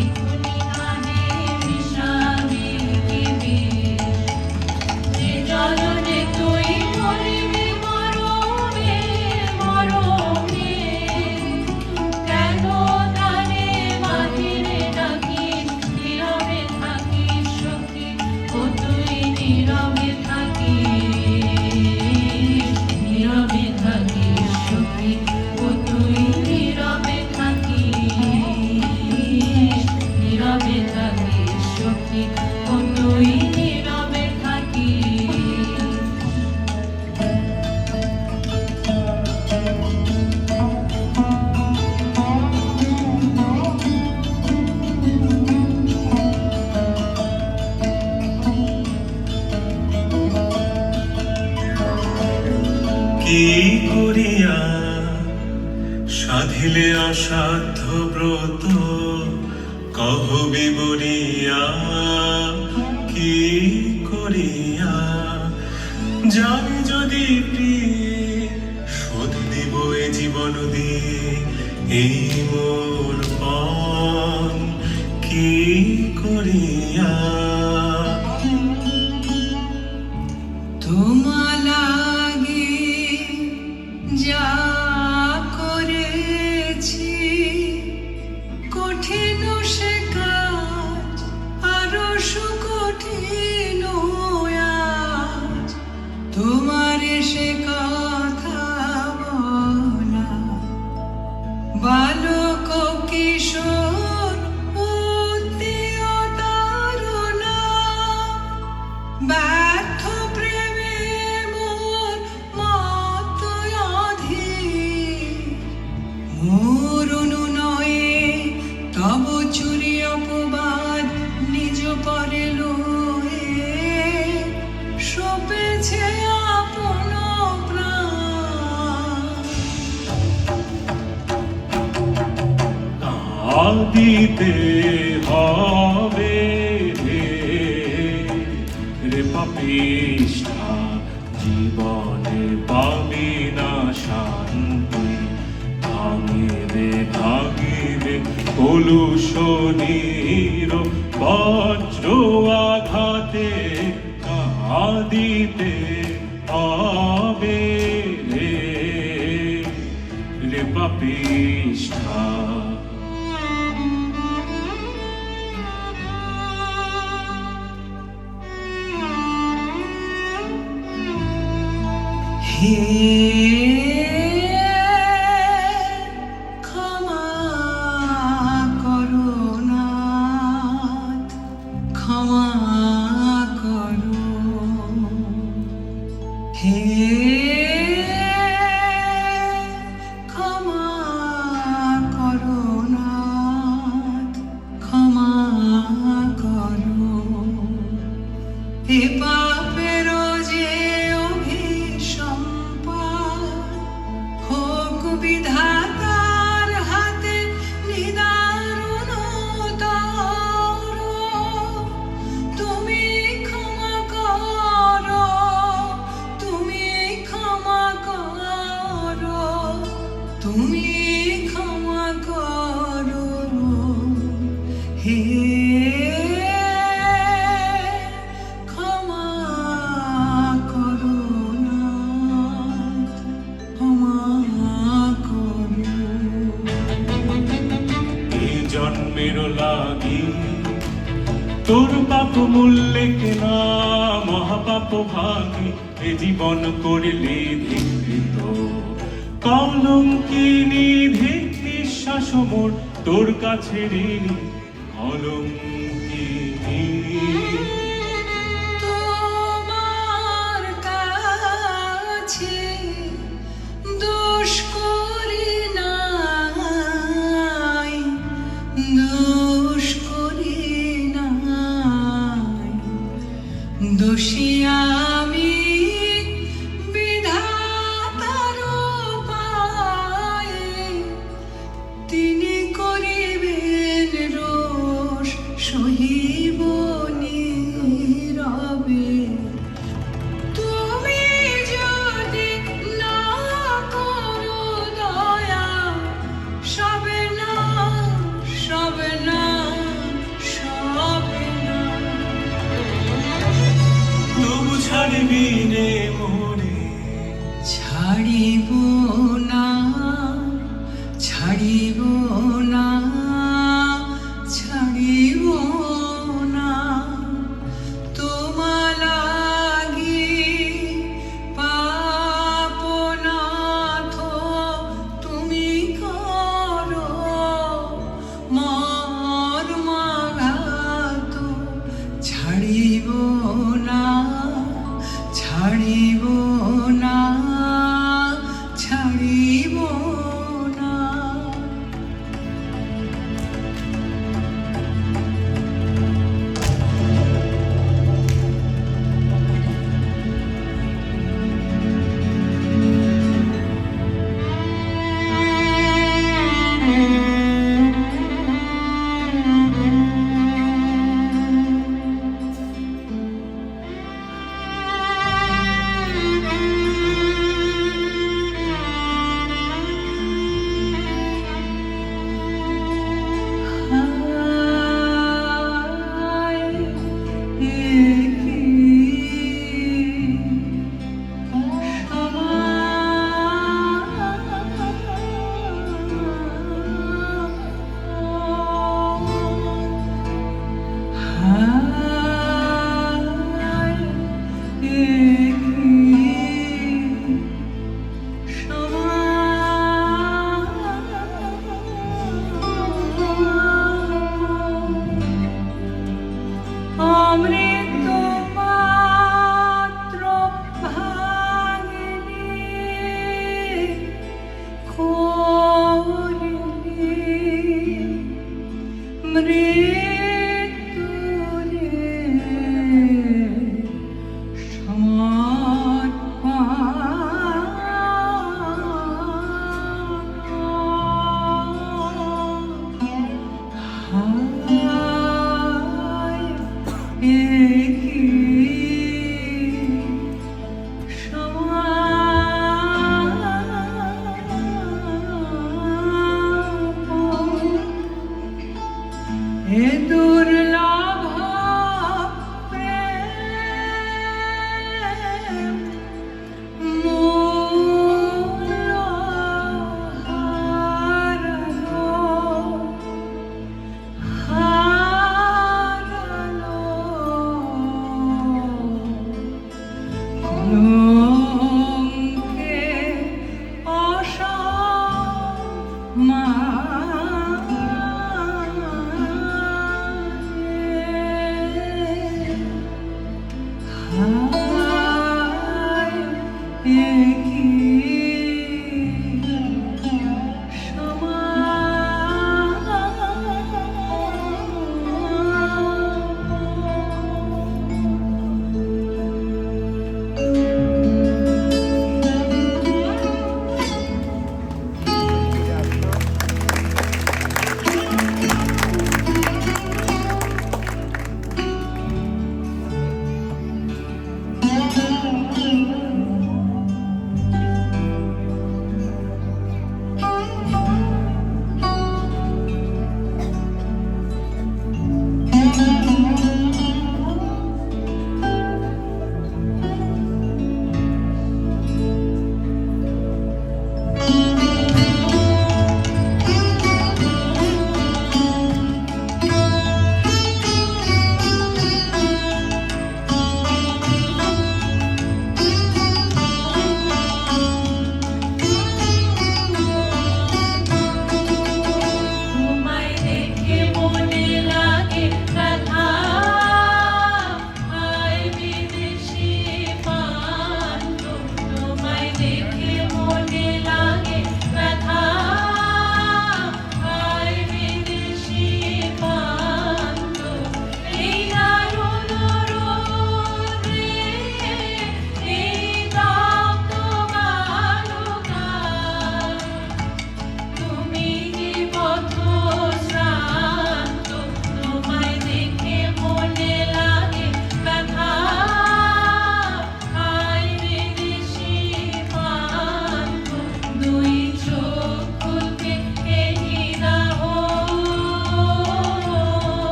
এখনি কানে মিশাবি কি বিষ, যে জলনে তুই মরিবি মরমে মরমে, কেন তারে বাহিরে ডাকিস, নীরবে থাকিস সখী, ও তুই নীরবে থাকিস, নীরবে থাকিস সখী, ও তুই নীরবে থাকিস, নীরবে থাকিস সখী, ও তুই নীরবে থাকিস। কি করিয়া সাধিলে অসাধ্য ব্রত, কহ বিবরিয়া কি করিয়া, জানি যদি প্রিয়ে শোধ দিব এ জীবন দিয়ে এই মোর পণ, কি করিয়া। তোমা লাগি যা করেছি, কঠিন সে কাজ আরো সুকঠিন আজ, তোমার সে কথা বলা, বালক কিশোর উদ্যীয় তারুণা, ব্যর্থ প্রেমে মোর মত অধীর, মোর অনুনয়ে তব চুরি অপবাদ নিজ পরে লয়ে, সপেছে আপন প্রাণ। কাঁদিতে হবে রে পাপিষ্ঠা, জীবনে পাবি না শান্তি, ভাঙিবে ভাঙিবে কলুষণীর বজ্র আঘাতে, কাঁদিতে হবে রে পাপিষ্ঠা। হে ক্ষমা করো নাথ, ক্ষমা করো, হে ক্ষমা করো নাথ, ক্ষমা করো, এ পাপের যে অভিসম্পাদ হোক বিধাতার হাতে নিদারুণতর, তুমি ক্ষমা করো, তুমি ক্ষমা করো, তুমি ক্ষমা করো, হে ক্ষমা করো নাথ, ক্ষমা করো। এই জন্মের লাগি তোর পাপ মূল্যে কেনা, মহাপাপ ভাগি এ জীবন করলে ধিকৃত, কলঙ্কিনী ধিক নিঃশ্বাস মোর তোর কাছে ঋণী, কলঙ্কিনী। তোমার কাছে ছাড়িব না ছাড়িব না ছাড়িব না তোমা লাগি পাপনাথ তুমি করো মর্মাঘাত ছাড়িব না ছাড়িব না ছাড়িব না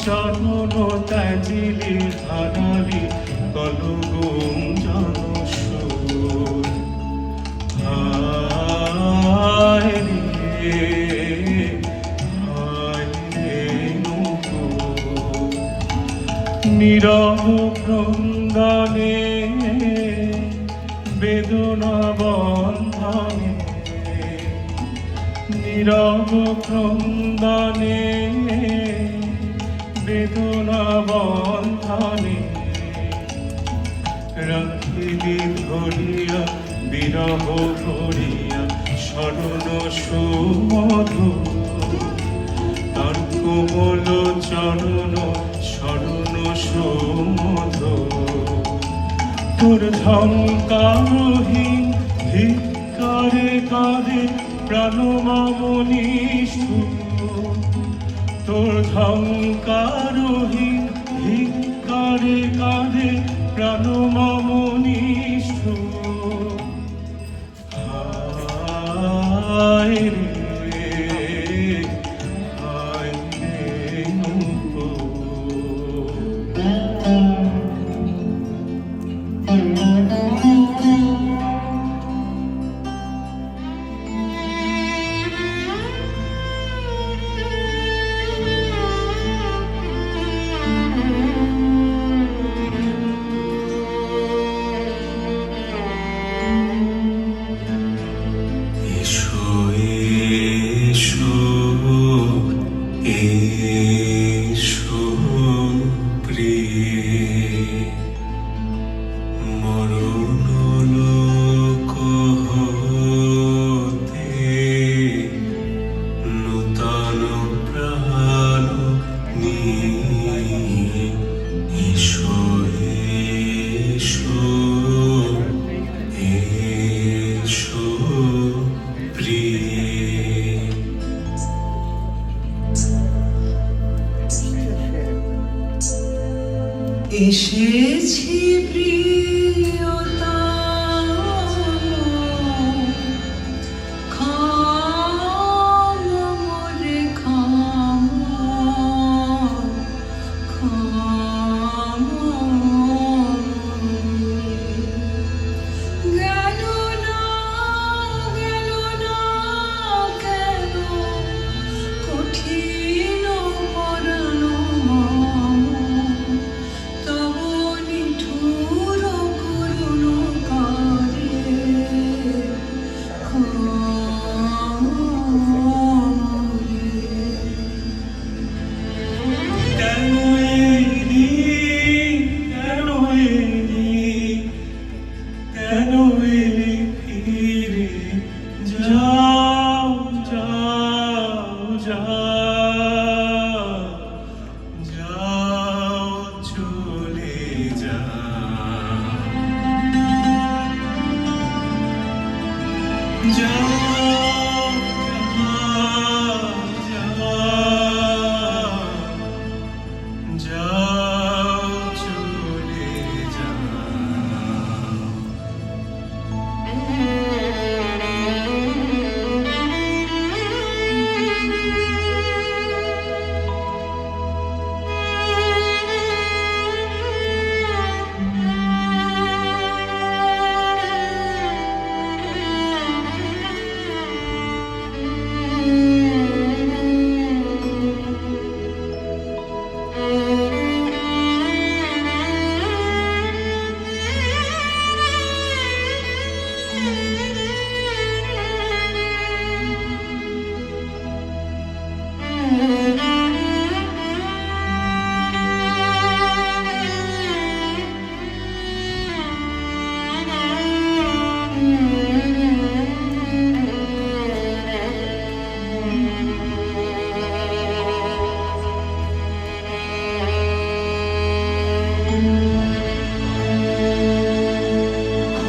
চরণ ত্যাজিলি হারালি কলগুম জনসুর হায় রে নূপুর নীরব ক্রন্দনে বেদনা বন্ধনে নীরব ক্রন্দনে বেদনা বন্ধনে রাখিলি ধরিয়া বিরহ ভরিয়া স্মরণ সুমধু তার কোমল চরণ স্মরণ সুমধু তোর ঝঙ্কারহীন ধিক্কারে কাঁদে প্রাণ মামনিষ্ঠুর তোর ঝঙ্কারহীন ধিক্কারে কাঁদে প্রাণ মামনিষ্ঠুর হায় রে নূপুর এসেছি প্রিয়তা খাম মোরে খাম খাম গেল না কেন কঠিন পরানো তব নিঠুর করুণ কারে কেন এলি কেন এলি কেন এলি ফিরে যাও যাও যাও যাও চলে যাও যাও চলে যাও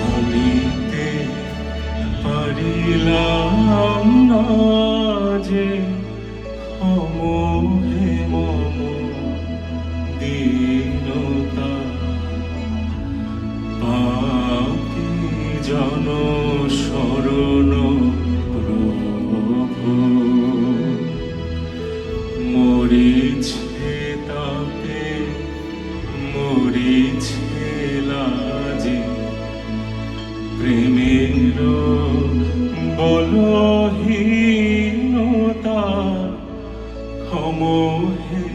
ভাবিতে পারিলাম না যে হে মম দীনতা পাপী জন শরণ প্রভু মরিছে তা রয়েছে লাজে প্রেমের বলহীনতা ক্ষমহে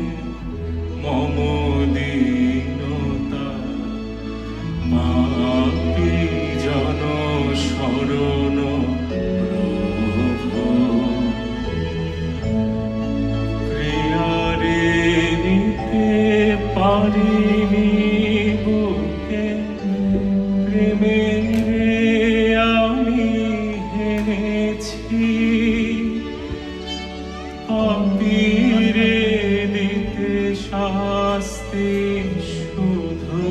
মম দীনতা পাপী জন শরণ প্রভু প্রিয়ারে নিতে পারিনি বুকে প্রেমেরে আমি হেনেছি পাপীরে দিতে শাস্তি শুধু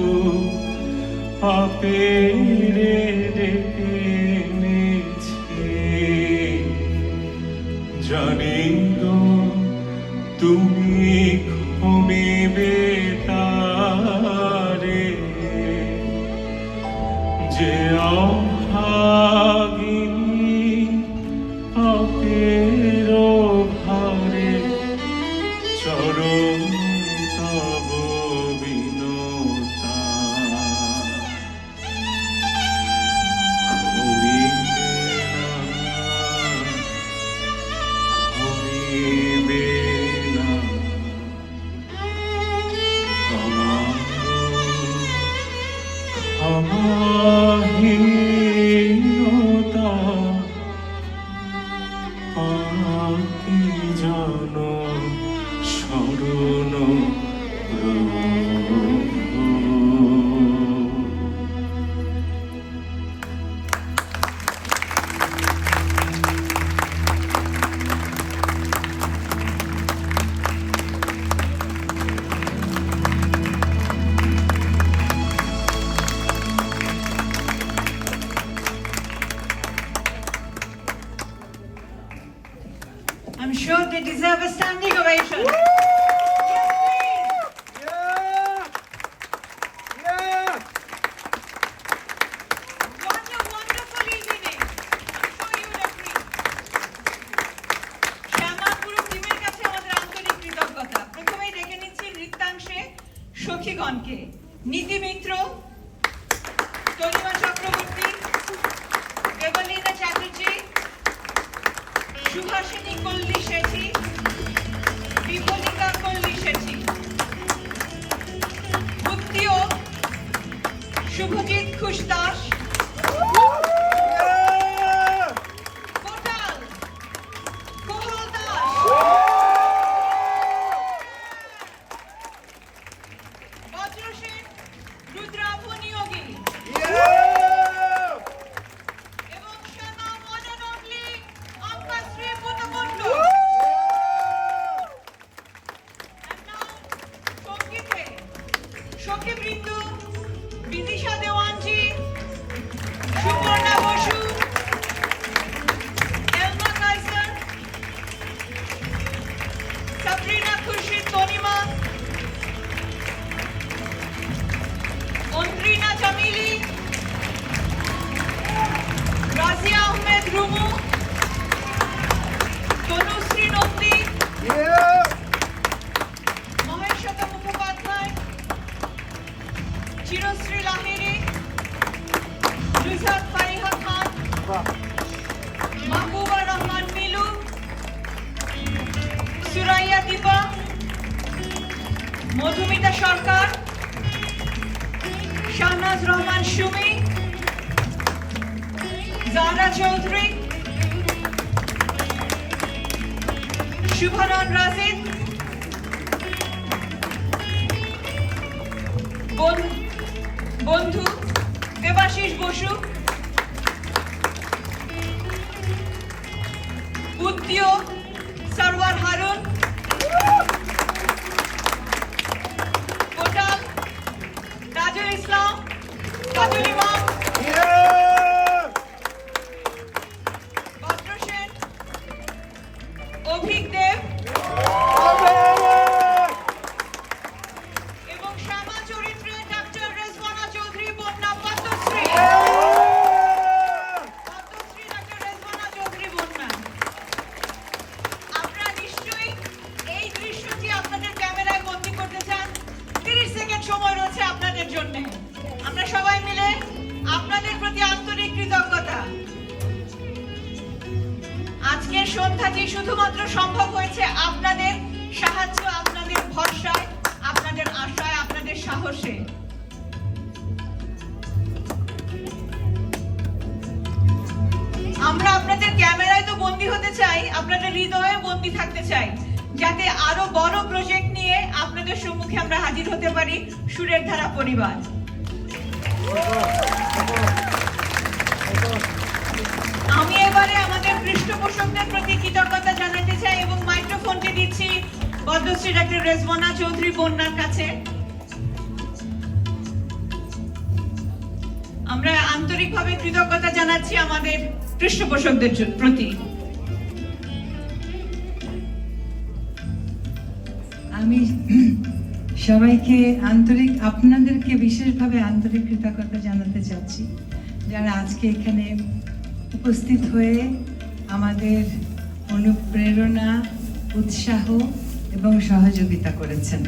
পাপেরে ডেকে এনেছি জানি গো তুমি ক্ষমিবে তারে যে অভাগিনী পাপের ভারে চরণ তব বিনতা ক্ষমিবে না ক্ষমাহীনতা পাপী জন শরণ প্রভু। I'm sure they deserve a standing ovation. Yes, please. What a wonderful evening. I'm sure you will agree. শ্যামা পুরো টিমের কাছে আমাদের আন্তরিক কৃতজ্ঞতা। প্রথমেই ডেকে নিচ্ছি নৃত্যাংশে সখীগণকে। নীতি মিত্র, তনিমা চক্রবর্তী, দেবলীনা চ্যাটার্জি, সুভাষিনী কল্লি শেঠি, বিপলিকা কল্লি শেঠি, মুক্তিও শুভজিৎ ঘোষ দাস, কোটাল কোহল দাস, বজ্রসেন রুদ্রাভ নিয়োগী এবং শ্যামা one and only অঙ্কশ্রী মুতকুন্ডু। And now, সঙ্গীতে সখীবৃন্দ বিদিশা দেওয়ানজি, সুপর্ণা বসু, এলমা কাইসার, সাবরিনা খুরশিদ তনিমা, অন্দ্রিনা জামিলি, রাজিয়া আহমেদ রুমু, তনুশ্রী নন্দী, মহেশ্বতা মুখোপাধ্যায়, চিরশ্রী লাহিড়ী, নুসরাত ফারিহা খান, মাহবুবা রহমান মিলু, সুরাইয়া দীপা, মধুমিতা সরকার, শাহনাজ রহমান সুমি, জাহরা চৌধুরী, শুভানন রাজিদ, বন্ধু দেবাশিস বসু, উদ্দিও সরওয়ার হারুন, কোটাল তাজুল ইসলাম, তাজুল ইমাম, বজ্রসেন, অভিক দেব এবং শ্যামা চরিত্রে ডক্টর রেজওয়ানা চৌধুরী বন্যা পদ্মশ্রী ডক্টর রেজওয়ানা চৌধুরী বন্যা। আপনারা নিশ্চয়ই এই দৃশ্যটি আপনাদের ক্যামেরায় বন্দী করতে চান। 30 সেকেন্ড সময় রয়েছে আপনাদের আপনাদের জন্য। আমরা সবাই মিলে আপনাদের প্রতি আন্তরিক কৃতজ্ঞতা। আজকের সন্ধ্যাটি শুধুমাত্র সম্ভব হয়েছে আপনাদের সাহায্য, আপনাদের ভরসায়, আপনাদের আশায়, আপনাদের সাহসে। আমরা আপনাদের ক্যামেরায় তো বন্দী হতে চাই, আপনাদের হৃদয়ে বন্দী থাকতে চাই, যাতে আরো বড় প্রজেক্ট নিয়ে আপনাদের সম্মুখে আমরা হাজির হতে পারি সুরের ধারা পরিবার। আমি এবারে আমাদের পৃষ্ঠপোষকদের প্রতি কৃতজ্ঞতা জানাতে চাই এবং মাইক্রোফোনটি দিচ্ছি পদ্মশ্রী ডক্টর রেজওয়ানা চৌধুরী বন্যার কাছে। আমরা আন্তরিকভাবে কৃতজ্ঞতা জানাচ্ছি আমাদের পৃষ্ঠপোষকদের প্রতি। আমি সবাইকে আপনাদেরকে বিশেষভাবে আন্তরিক কৃতজ্ঞতা জানাতে চাচ্ছি, যারা আজকে এখানে উপস্থিত হয়ে আমাদের অনুপ্রেরণা, উৎসাহ এবং সহযোগিতা করেছেন,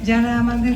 যারা আমাদের